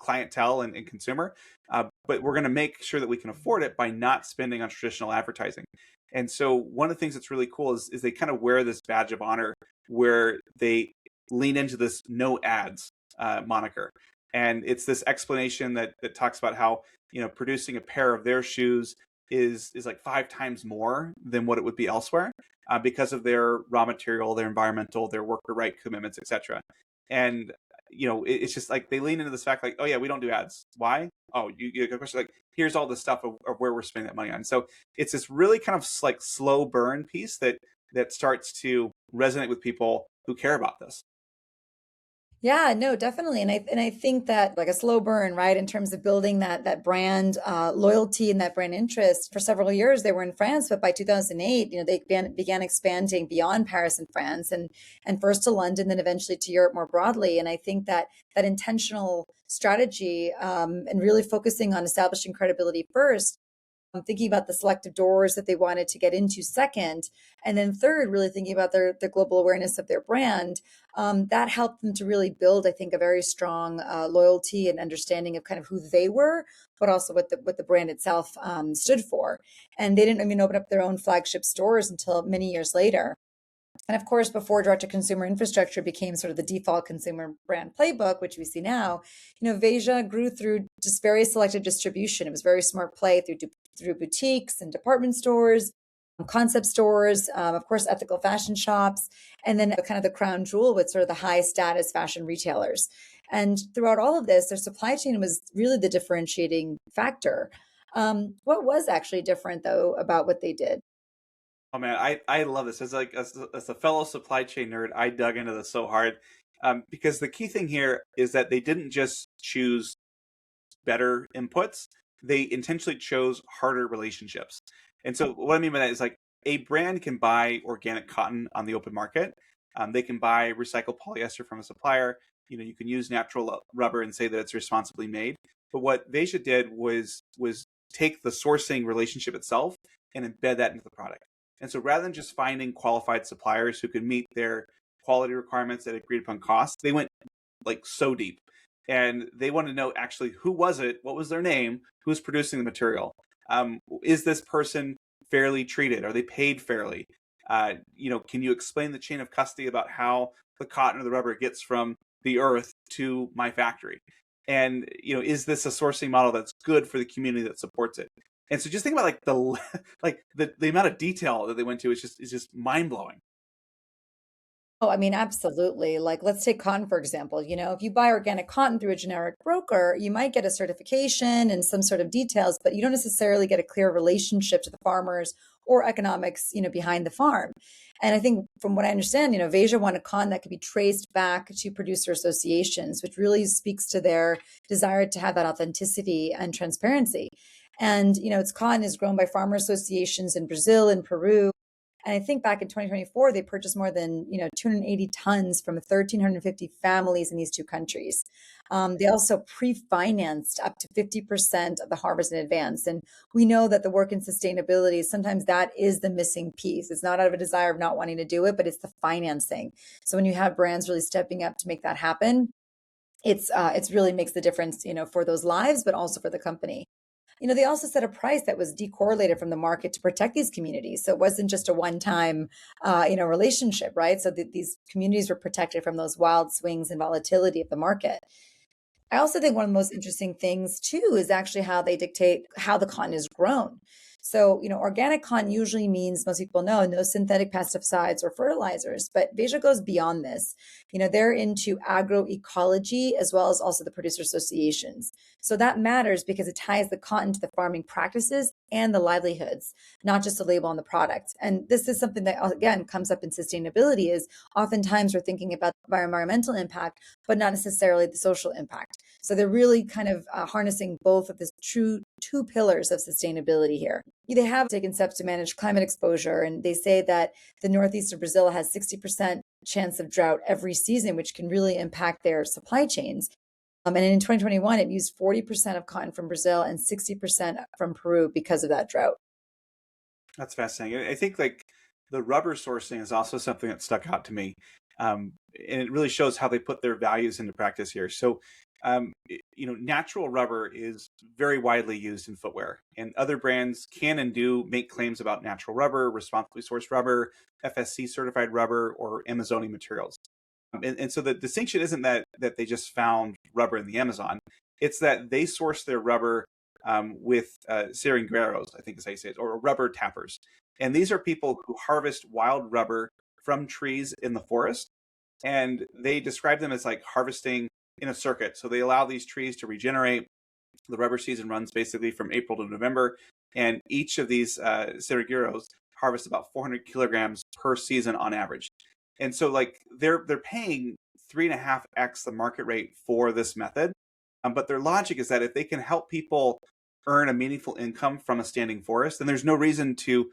clientele and consumer. But we're going to make sure that we can afford it by not spending on traditional advertising. And so one of the things that's really cool is they kind of wear this badge of honor where they lean into this no ads moniker. And it's this explanation that talks about how, producing a pair of their shoes is like 5 times more than what it would be elsewhere because of their raw material, their environmental, their worker right commitments, etc. And it's just like they lean into this fact, like, oh yeah, we don't do ads. Why? Oh, you get a question like, here's all the stuff of where we're spending that money on. So it's this really kind of like slow burn piece that starts to resonate with people who care about this. Yeah, no, definitely. And I think that like a slow burn, right, in terms of building that brand loyalty and that brand interest. For several years, they were in France, but by 2008, they began expanding beyond Paris and France, and first to London, then eventually to Europe more broadly. And I think that intentional strategy and really focusing on establishing credibility first. I'm thinking about the selective doors that they wanted to get into second. And then third, really thinking about the global awareness of their brand. That helped them to really build, I think, a very strong loyalty and understanding of kind of who they were, but also what the brand itself stood for. And they didn't even open up their own flagship stores until many years later. And of course, before direct to consumer infrastructure became sort of the default consumer brand playbook, which we see now, Veja grew through just very selective distribution. It was very smart play through boutiques and department stores, concept stores, of course, ethical fashion shops, and then kind of the crown jewel with sort of the high status fashion retailers. And throughout all of this, their supply chain was really the differentiating factor. What was actually different, though, about what they did? Oh man, I love this. As like as a fellow supply chain nerd, I dug into this so hard because the key thing here is that they didn't just choose better inputs; they intentionally chose harder relationships. And so, what I mean by that is like a brand can buy organic cotton on the open market. They can buy recycled polyester from a supplier. You can use natural rubber and say that it's responsibly made. But what Veja did was take the sourcing relationship itself and embed that into the product. And so rather than just finding qualified suppliers who could meet their quality requirements at agreed upon cost, they went like so deep. And they wanted to know actually who was it, what was their name, who's producing the material. Is this person fairly treated? Are they paid fairly? Can you explain the chain of custody about how the cotton or the rubber gets from the earth to my factory? And is this a sourcing model that's good for the community that supports it? And so just think about like the amount of detail that they went to is just mind blowing. Oh, I mean, absolutely. Like, let's take cotton, for example. If you buy organic cotton through a generic broker, you might get a certification and some sort of details, but you don't necessarily get a clear relationship to the farmers or economics, behind the farm. And I think from what I understand, Veja wanted cotton that could be traced back to producer associations, which really speaks to their desire to have that authenticity and transparency. And, its cotton is grown by farmer associations in Brazil and Peru, and I think back in 2024, they purchased more than 280 tons from 1,350 families in these two countries. They also pre-financed up to 50% of the harvest in advance. And we know that the work in sustainability, sometimes that is the missing piece. It's not out of a desire of not wanting to do it, but it's the financing. So when you have brands really stepping up to make that happen, it's really makes the difference, for those lives, but also for the company. They also set a price that was decorrelated from the market to protect these communities. So it wasn't just a one-time, relationship, right? So these communities were protected from those wild swings and volatility of the market. I also think one of the most interesting things too is actually how they dictate how the cotton is grown. So, organic cotton usually means most people know no synthetic pesticides or fertilizers, but Veja goes beyond this. They're into agroecology as well as also the producer associations. So that matters because it ties the cotton to the farming practices and the livelihoods, not just a label on the product. And this is something that again comes up in sustainability is oftentimes we're thinking about environmental impact, but not necessarily the social impact. So they're really kind of harnessing both of the true two pillars of sustainability here. They have taken steps to manage climate exposure, and they say that the northeast of Brazil has 60% chance of drought every season, which can really impact their supply chains. And in 2021, it used 40% of cotton from Brazil and 60% from Peru because of that drought. That's fascinating. I think like the rubber sourcing is also something that stuck out to me. And it really shows how they put their values into practice here. So, natural rubber is very widely used in footwear, and other brands can and do make claims about natural rubber, responsibly sourced rubber, FSC certified rubber, or Amazonian materials. And so the distinction isn't that they just found rubber in the Amazon; it's that they source their rubber with seringueiros, I think is how you say it, or rubber tappers. And these are people who harvest wild rubber from trees in the forest, and they describe them as like harvesting in a circuit. So they allow these trees to regenerate. The rubber season runs basically from April to November, and each of these seringueiros harvest about 400 kilograms per season on average. And so like they're paying 3.5x the market rate for this method. But their logic is that if they can help people earn a meaningful income from a standing forest, then there's no reason to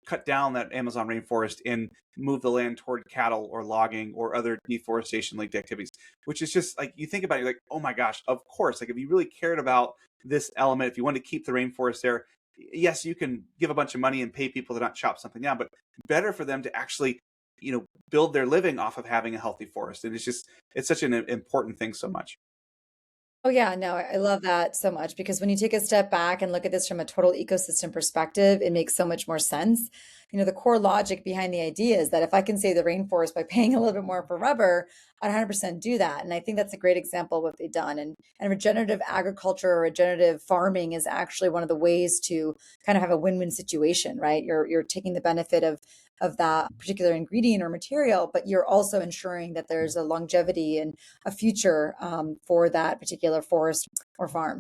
cut down that Amazon rainforest and move the land toward cattle or logging or other deforestation linked activities, which is just like you think about it, you're like, oh my gosh, of course. Like if you really cared about this element, if you want to keep the rainforest there, yes, you can give a bunch of money and pay people to not chop something down, but better for them to actually, build their living off of having a healthy forest. And it's such an important thing so much. Oh, yeah, no, I love that so much because when you take a step back and look at this from a total ecosystem perspective, it makes so much more sense. The core logic behind the idea is that if I can save the rainforest by paying a little bit more for rubber, I'd 100% do that. And I think that's a great example of what they've done. And regenerative agriculture or regenerative farming is actually one of the ways to kind of have a win-win situation, right? You're taking the benefit of that particular ingredient or material, but you're also ensuring that there's a longevity and a future for that particular forest or farm.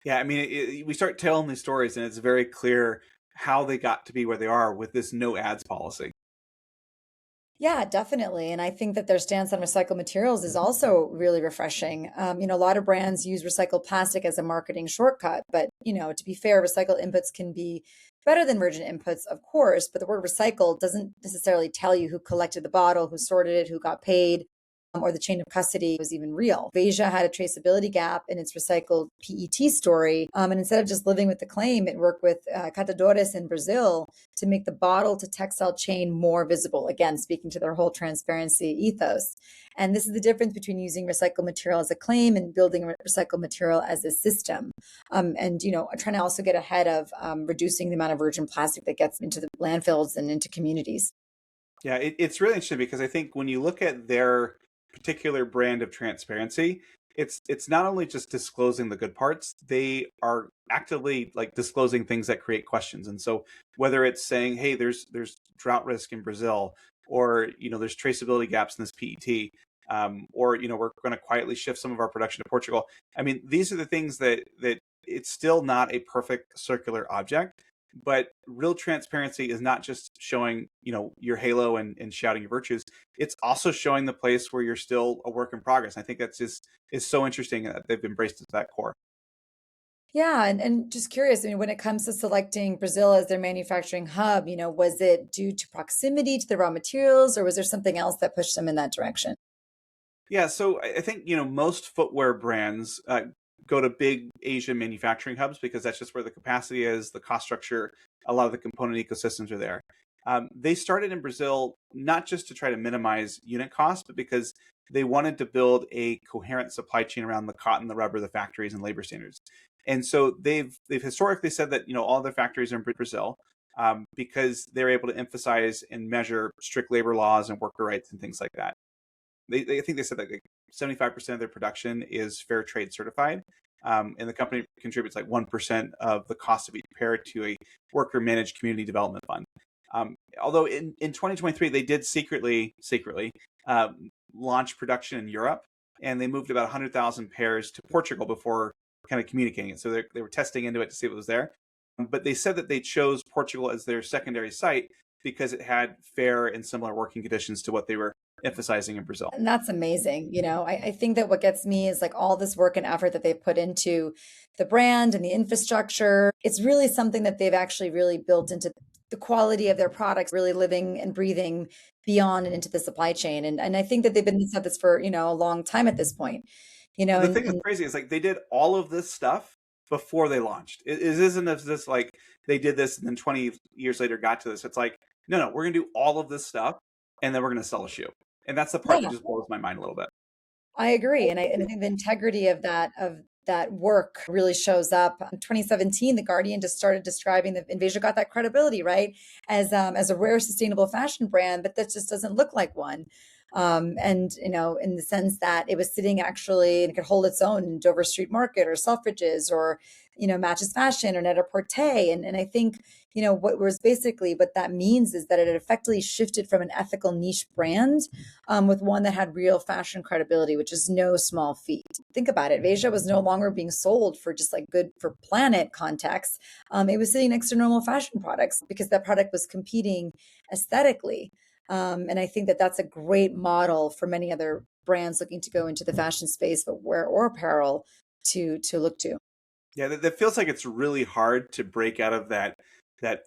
Yeah, I mean, we start telling these stories, and it's very clear how they got to be where they are with this no ads policy. Yeah, definitely. And I think that their stance on recycled materials is also really refreshing. A lot of brands use recycled plastic as a marketing shortcut, but to be fair, recycled inputs can be better than virgin inputs, of course, but the word recycled doesn't necessarily tell you who collected the bottle, who sorted it, who got paid, or the chain of custody was even real. Veja had a traceability gap in its recycled PET story. And instead of just living with the claim, it worked with catadores in Brazil to make the bottle to textile chain more visible. Again, speaking to their whole transparency ethos. And this is the difference between using recycled material as a claim and building recycled material as a system. And trying to also get ahead of reducing the amount of virgin plastic that gets into the landfills and into communities. Yeah, it's really interesting because I think when you look at their particular brand of transparency, it's not only just disclosing the good parts, they are actively like disclosing things that create questions. And so whether it's saying, hey, there's drought risk in Brazil, or there's traceability gaps in this PET, or we're going to quietly shift some of our production to Portugal. I mean, these are the things that it's still not a perfect circular object, but real transparency is not just showing your halo and shouting your virtues. It's also showing the place where you're still a work in progress. I think that's just is so interesting that they've embraced it to that core. Yeah, and just curious, I mean, when it comes to selecting Brazil as their manufacturing hub, was it due to proximity to the raw materials, or was there something else that pushed them in that direction? Yeah, so I think most footwear brands go to big Asian manufacturing hubs because that's just where the capacity is, the cost structure, a lot of the component ecosystems are there. They started in Brazil not just to try to minimize unit costs, but because they wanted to build a coherent supply chain around the cotton, the rubber, the factories, and labor standards. And so they've historically said that all their factories are in Brazil, because they're able to emphasize and measure strict labor laws and worker rights and things like that. I think they said that like 75% of their production is fair trade certified. And the company contributes like 1% of the cost of each pair to a worker managed community development fund. Although in 2023, they did secretly uh, launch production in Europe, and they moved about 100,000 pairs to Portugal before kind of communicating it. So they were testing into it to see what was there. But they said that they chose Portugal as their secondary site because it had fair and similar working conditions to what they were emphasizing in Brazil. And that's amazing. I think that what gets me is like all this work and effort that they've put into the brand and the infrastructure. It's really something that they've actually really built into the quality of their products, really living and breathing beyond and into the supply chain. And I think that they've been at this for, a long time at this point. The thing that's And crazy is like they did all of this stuff before they launched. It isn't as this like they did this and then 20 years later got to this. It's like, no, we're gonna do all of this stuff and then we're gonna sell a shoe. And that's the part that yeah, just blows my mind a little bit. I agree. And I think the integrity of that work really shows up. In 2017, The Guardian just started describing that Veja got that credibility, right? As a rare sustainable fashion brand, but that just doesn't look like one. And in the sense that it was sitting actually and could hold its own in Dover Street Market or Selfridges or Matches Fashion or Net-a-Porter. And I think what that means is that it effectively shifted from an ethical niche brand, with one that had real fashion credibility, which is no small feat. Think about it. Veja was no longer being sold for just like good for planet context. It was sitting next to normal fashion products because that product was competing aesthetically. And I think that that's a great model for many other brands looking to go into the fashion space, footwear or apparel, to look to. Yeah, that feels like it's really hard to break out of that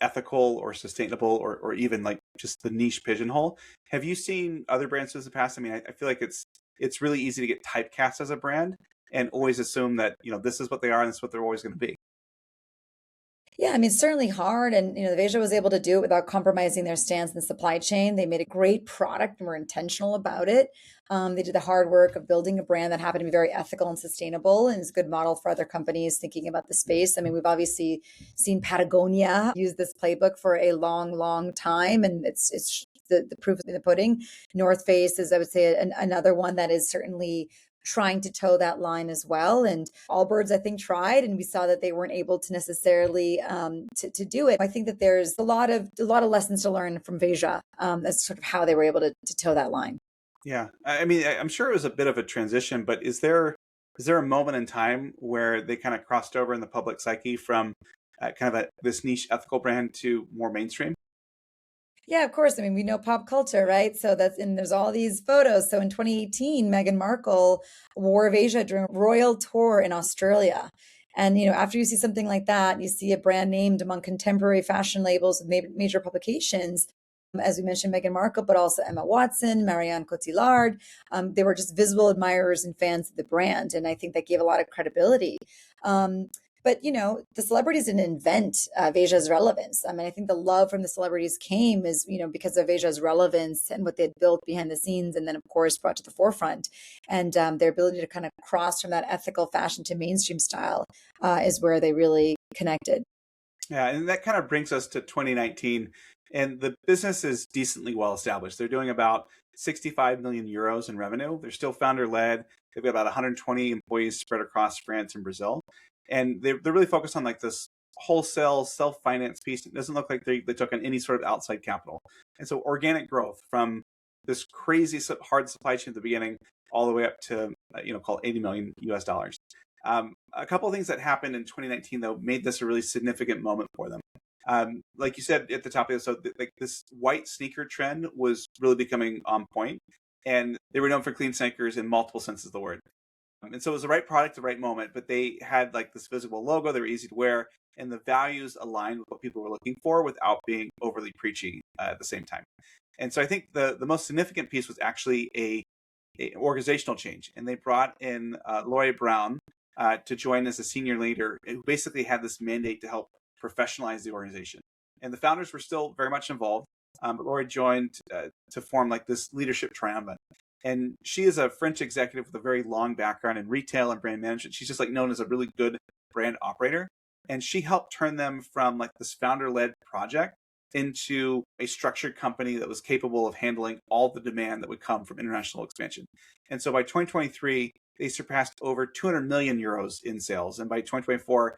ethical or sustainable or even like just the niche pigeonhole. Have you seen other brands in the past? I mean, I feel like it's really easy to get typecast as a brand and always assume that this is what they are and this is what they're always going to be. Yeah, I mean, it's certainly hard. And, Veja was able to do it without compromising their stance in the supply chain. They made a great product and were intentional about it. They did the hard work of building a brand that happened to be very ethical and sustainable and is a good model for other companies thinking about the space. I mean, we've obviously seen Patagonia use this playbook for a long, long time, and it's the proof in the pudding. North Face is, I would say, another one that is certainly trying to toe that line as well. And Allbirds, I think, tried, and we saw that they weren't able to necessarily to do it. I think that there's a lot of lessons to learn from Veja, as sort of how they were able to toe that line. Yeah, I mean, I'm sure it was a bit of a transition, but is there a moment in time where they kind of crossed over in the public psyche from kind of this niche ethical brand to more mainstream? Yeah, of course. I mean, we know pop culture, right? So and there's all these photos. So in 2018, Meghan Markle wore Veja during a royal tour in Australia. And, after you see something like that, you see a brand named among contemporary fashion labels with major publications, as we mentioned, Meghan Markle, but also Emma Watson, Marianne Cotillard. They were just visible admirers and fans of the brand. And I think that gave a lot of credibility. But the celebrities didn't invent Veja's relevance. I mean, I think the love from the celebrities came is because of Veja's relevance and what they had built behind the scenes, and then of course brought to the forefront. And their ability to kind of cross from that ethical fashion to mainstream style is where they really connected. Yeah, and that kind of brings us to 2019, and the business is decently well established. They're doing about 65 million euros in revenue. They're still founder led. They've got about 120 employees spread across France and Brazil. And they're really focused on like this wholesale self-finance piece. It doesn't look like they took on any sort of outside capital. And so organic growth from this crazy hard supply chain at the beginning all the way up to, call it 80 million US dollars. A couple of things that happened in 2019, though, made this a really significant moment for them. Like you said at the top of the episode, like this white sneaker trend was really becoming on point, and they were known for clean sneakers in multiple senses of the word. And so it was the right product, the right moment, but they had like this visible logo, they were easy to wear, and the values aligned with what people were looking for without being overly preachy at the same time. And so I think the most significant piece was actually a organizational change, and they brought in Laurie Brown to join as a senior leader who basically had this mandate to help professionalize the organization. And the founders were still very much involved, but Laurie joined to form like this leadership triumvirate. And she is a French executive with a very long background in retail and brand management. She's just like known as a really good brand operator. And she helped turn them from like this founder-led project into a structured company that was capable of handling all the demand that would come from international expansion. And so by 2023, they surpassed over 200 million euros in sales. And by 2024,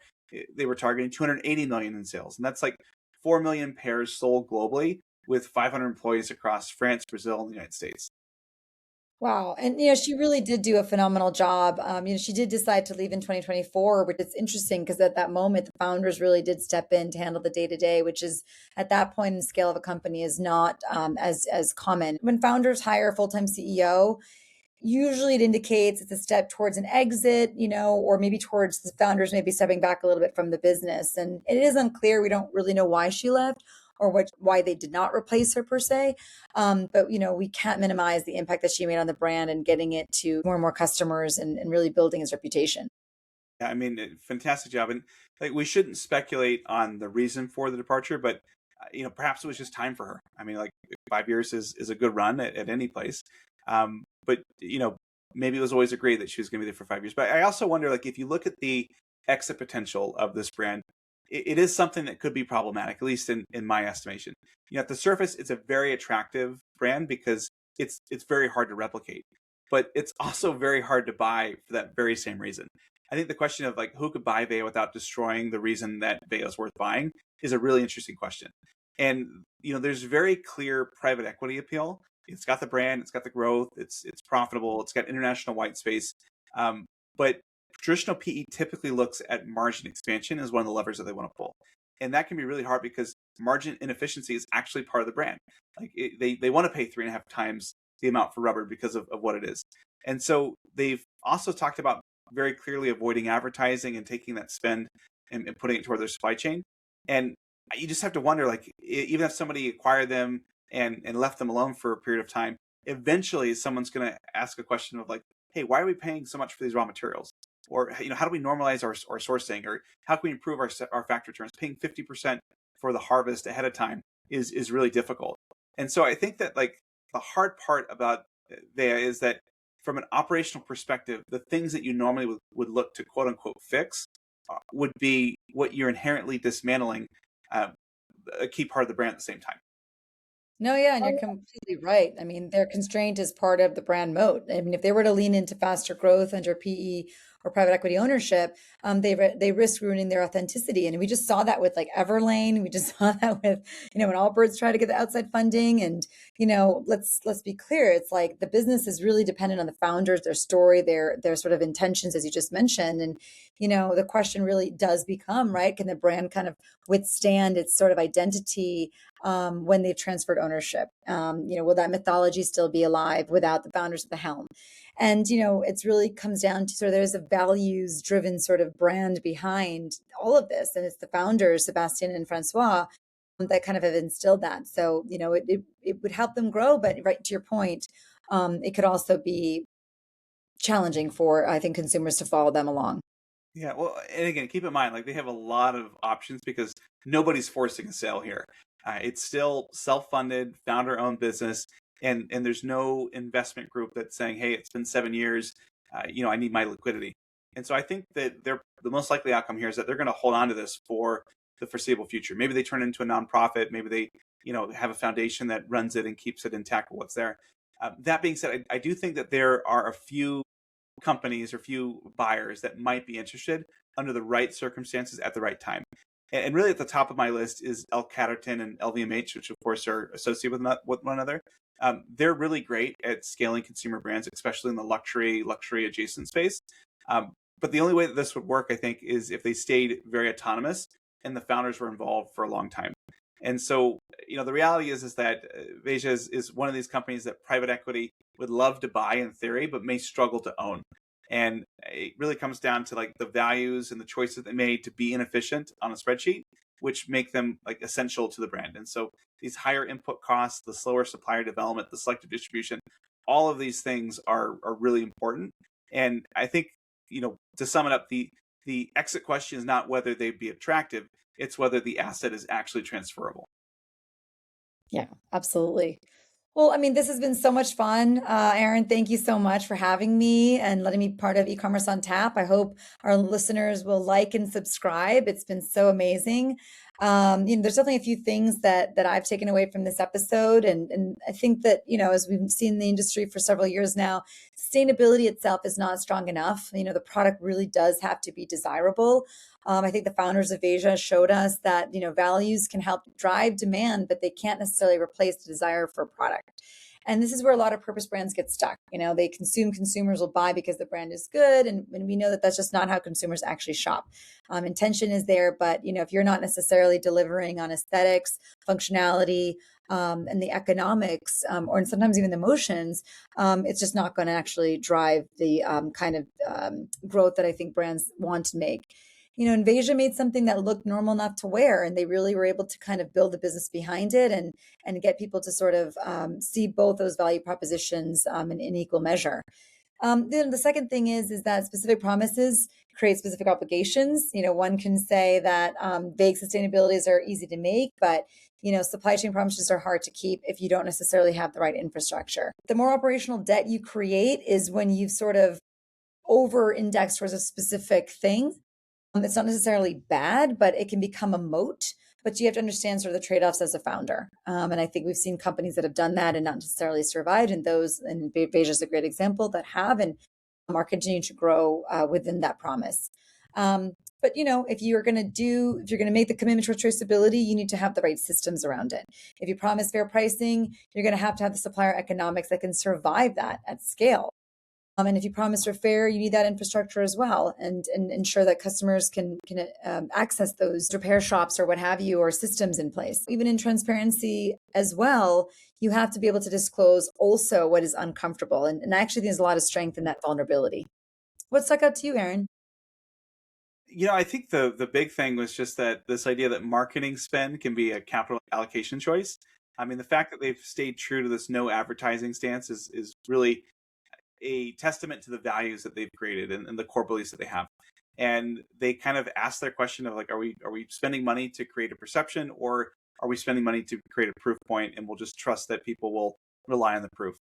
they were targeting 280 million in sales. And that's like 4 million pairs sold globally with 500 employees across France, Brazil, and the United States. Wow. And, she really did do a phenomenal job. She did decide to leave in 2024, which is interesting because at that moment, the founders really did step in to handle the day to day, which is at that point in the scale of a company is not as common. When founders hire a full-time CEO, usually it indicates it's a step towards an exit, or maybe towards the founders maybe stepping back a little bit from the business. And it is unclear. We don't really know why she left or why they did not replace her per se. But, we can't minimize the impact that she made on the brand and getting it to more and more customers and really building its reputation. Yeah, I mean, fantastic job. And like, we shouldn't speculate on the reason for the departure, but perhaps it was just time for her. I mean, like 5 years is a good run at any place. But maybe it was always agreed that she was going to be there for 5 years. But I also wonder, like, if you look at the exit potential of this brand, it is something that could be problematic, at least in my estimation. At the surface, it's a very attractive brand because it's very hard to replicate, but it's also very hard to buy for that very same reason. I think the question of like who could buy Veja without destroying the reason that Veja is worth buying is a really interesting question. And there's very clear private equity appeal. It's got the brand, it's got the growth, it's profitable, it's got international white space. But traditional PE typically looks at margin expansion as one of the levers that they want to pull. And that can be really hard because margin inefficiency is actually part of the brand. Like they want to pay 3.5 times the amount for rubber because of what it is. And so they've also talked about very clearly avoiding advertising and taking that spend and putting it toward their supply chain. And you just have to wonder, like, even if somebody acquired them and left them alone for a period of time, eventually someone's going to ask a question of like, hey, why are we paying so much for these raw materials? Or, how do we normalize our sourcing? Or how can we improve our factory returns? Paying 50% for the harvest ahead of time is really difficult. And so I think that like the hard part about Veja is that from an operational perspective, the things that you normally would look to quote unquote fix would be what you're inherently dismantling, a key part of the brand at the same time. No, yeah, and you're completely right. I mean, their constraint is part of the brand moat. I mean, if they were to lean into faster growth under PE or private equity ownership, they risk ruining their authenticity. And we just saw that with like Everlane. We just saw that with, when Allbirds tried to get the outside funding. And, let's be clear. It's like the business is really dependent on the founders, their story, their sort of intentions, as you just mentioned. And, the question really does become, right, can the brand kind of withstand its sort of identity when they've transferred ownership? Will that mythology still be alive without the founders at the helm? And, it's really comes down to sort of there's a values driven sort of brand behind all of this. And it's the founders, Sebastian and Francois, that kind of have instilled that. So, it would help them grow. But right to your point, it could also be challenging for, I think, consumers to follow them along. Yeah, well, and again, keep in mind, like they have a lot of options because nobody's forcing a sale here. It's still self-funded, founder-owned business, and there's no investment group that's saying, "Hey, it's been 7 years, I need my liquidity." And so I think that the most likely outcome here is that they're going to hold on to this for the foreseeable future. Maybe they turn it into a nonprofit. Maybe they, have a foundation that runs it and keeps it intact with what's there. That being said, I do think that there are a few companies or few buyers that might be interested under the right circumstances at the right time. And really at the top of my list is El Caterton and LVMH, which of course are associated with one another. They're really great at scaling consumer brands, especially in the luxury adjacent space. But the only way that this would work, I think, is if they stayed very autonomous and the founders were involved for a long time. And so, the reality is that Veja is one of these companies that private equity would love to buy in theory, but may struggle to own. And it really comes down to like the values and the choices they made to be inefficient on a spreadsheet, which make them like essential to the brand. And so these higher input costs, the slower supplier development, the selective distribution, all of these things are really important. And I think, to sum it up, the exit question is not whether they'd be attractive, it's whether the asset is actually transferable. Yeah, absolutely. Well, I mean, this has been so much fun. Aaron, thank you so much for having me and letting me be part of E-commerce on Tap. I hope our listeners will like and subscribe. It's been so amazing. There's definitely a few things that I've taken away from this episode. And I think that, as we've seen in the industry for several years now, sustainability itself is not strong enough. The product really does have to be desirable. I think the founders of Veja showed us that, values can help drive demand, but they can't necessarily replace the desire for a product. And this is where a lot of purpose brands get stuck. They consumers will buy because the brand is good. And we know that that's just not how consumers actually shop. Intention is there, but, if you're not necessarily delivering on aesthetics, functionality, and the economics, or sometimes even the emotions, it's just not going to actually drive the kind of growth that I think brands want to make. And Veja made something that looked normal enough to wear, and they really were able to kind of build the business behind it and get people to sort of see both those value propositions in equal measure. Then the second thing is that specific promises create specific obligations. One can say that vague sustainabilities are easy to make, but supply chain promises are hard to keep if you don't necessarily have the right infrastructure. The more operational debt you create is when you've sort of over-indexed towards a specific thing. It's not necessarily bad, but it can become a moat. But you have to understand sort of the trade-offs as a founder. And I think we've seen companies that have done that and not necessarily survived. And Veja is a great example that have and are continuing to grow within that promise. But if you're going to make the commitment to traceability, you need to have the right systems around it. If you promise fair pricing, you're going to have the supplier economics that can survive that at scale. And if you promise repair, you need that infrastructure as well, and ensure that customers can access those repair shops or what have you, or systems in place. Even in transparency as well, you have to be able to disclose also what is uncomfortable. And I actually think there's a lot of strength in that vulnerability. What stuck out to you, Aaron? I think the big thing was just that this idea that marketing spend can be a capital allocation choice. I mean, the fact that they've stayed true to this no advertising stance is really a testament to the values that they've created and the core beliefs that they have. And they kind of ask their question of like, are we spending money to create a perception, or are we spending money to create a proof point, and we'll just trust that people will rely on the proof.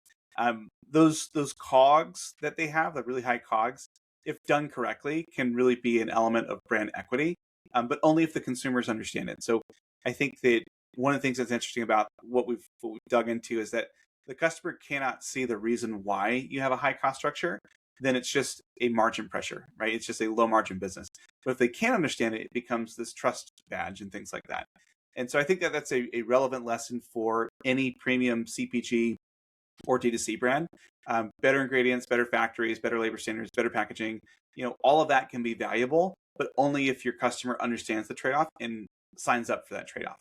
Those cogs that they have, the really high cogs, if done correctly, can really be an element of brand equity, but only if the consumers understand it. So I think that one of the things that's interesting about what we've dug into is that the customer cannot see the reason why you have a high cost structure, then it's just a margin pressure, right? It's just a low margin business. But if they can understand it, it becomes this trust badge and things like that. And so I think that that's a relevant lesson for any premium CPG or D2C brand. Better ingredients, better factories, better labor standards, better packaging, all of that can be valuable, but only if your customer understands the trade-off and signs up for that trade-off.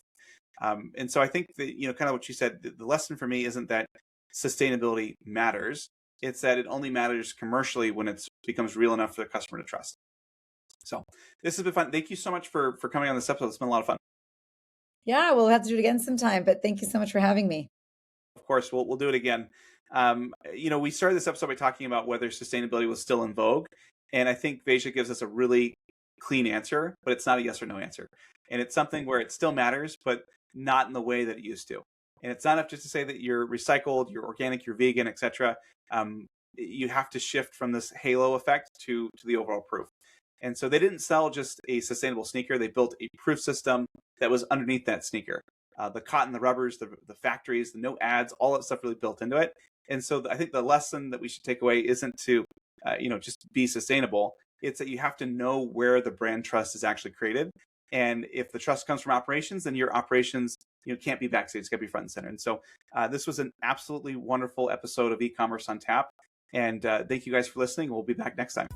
And so I think that, kind of what you said, the lesson for me isn't that sustainability matters. It's that it only matters commercially when it becomes real enough for the customer to trust. So this has been fun. Thank you so much for coming on this episode. It's been a lot of fun. Yeah, we'll have to do it again sometime, but thank you so much for having me. Of course, we'll do it again. We started this episode by talking about whether sustainability was still in vogue. And I think Veja gives us a really clean answer, but it's not a yes or no answer. And it's something where it still matters, but not in the way that it used to. And it's not enough just to say that you're recycled, you're organic, you're vegan, etc. You have to shift from this halo effect to the overall proof. And so they didn't sell just a sustainable sneaker. They built a proof system that was underneath that sneaker. The cotton, the rubbers, the factories, the no ads, all that stuff really built into it. And so I think the lesson that we should take away isn't to, just be sustainable. It's that you have to know where the brand trust is actually created. And if the trust comes from operations, then your operations, can't be backstage. It's got to be front and center. And so this was an absolutely wonderful episode of E-commerce on Tap. And thank you guys for listening. We'll be back next time.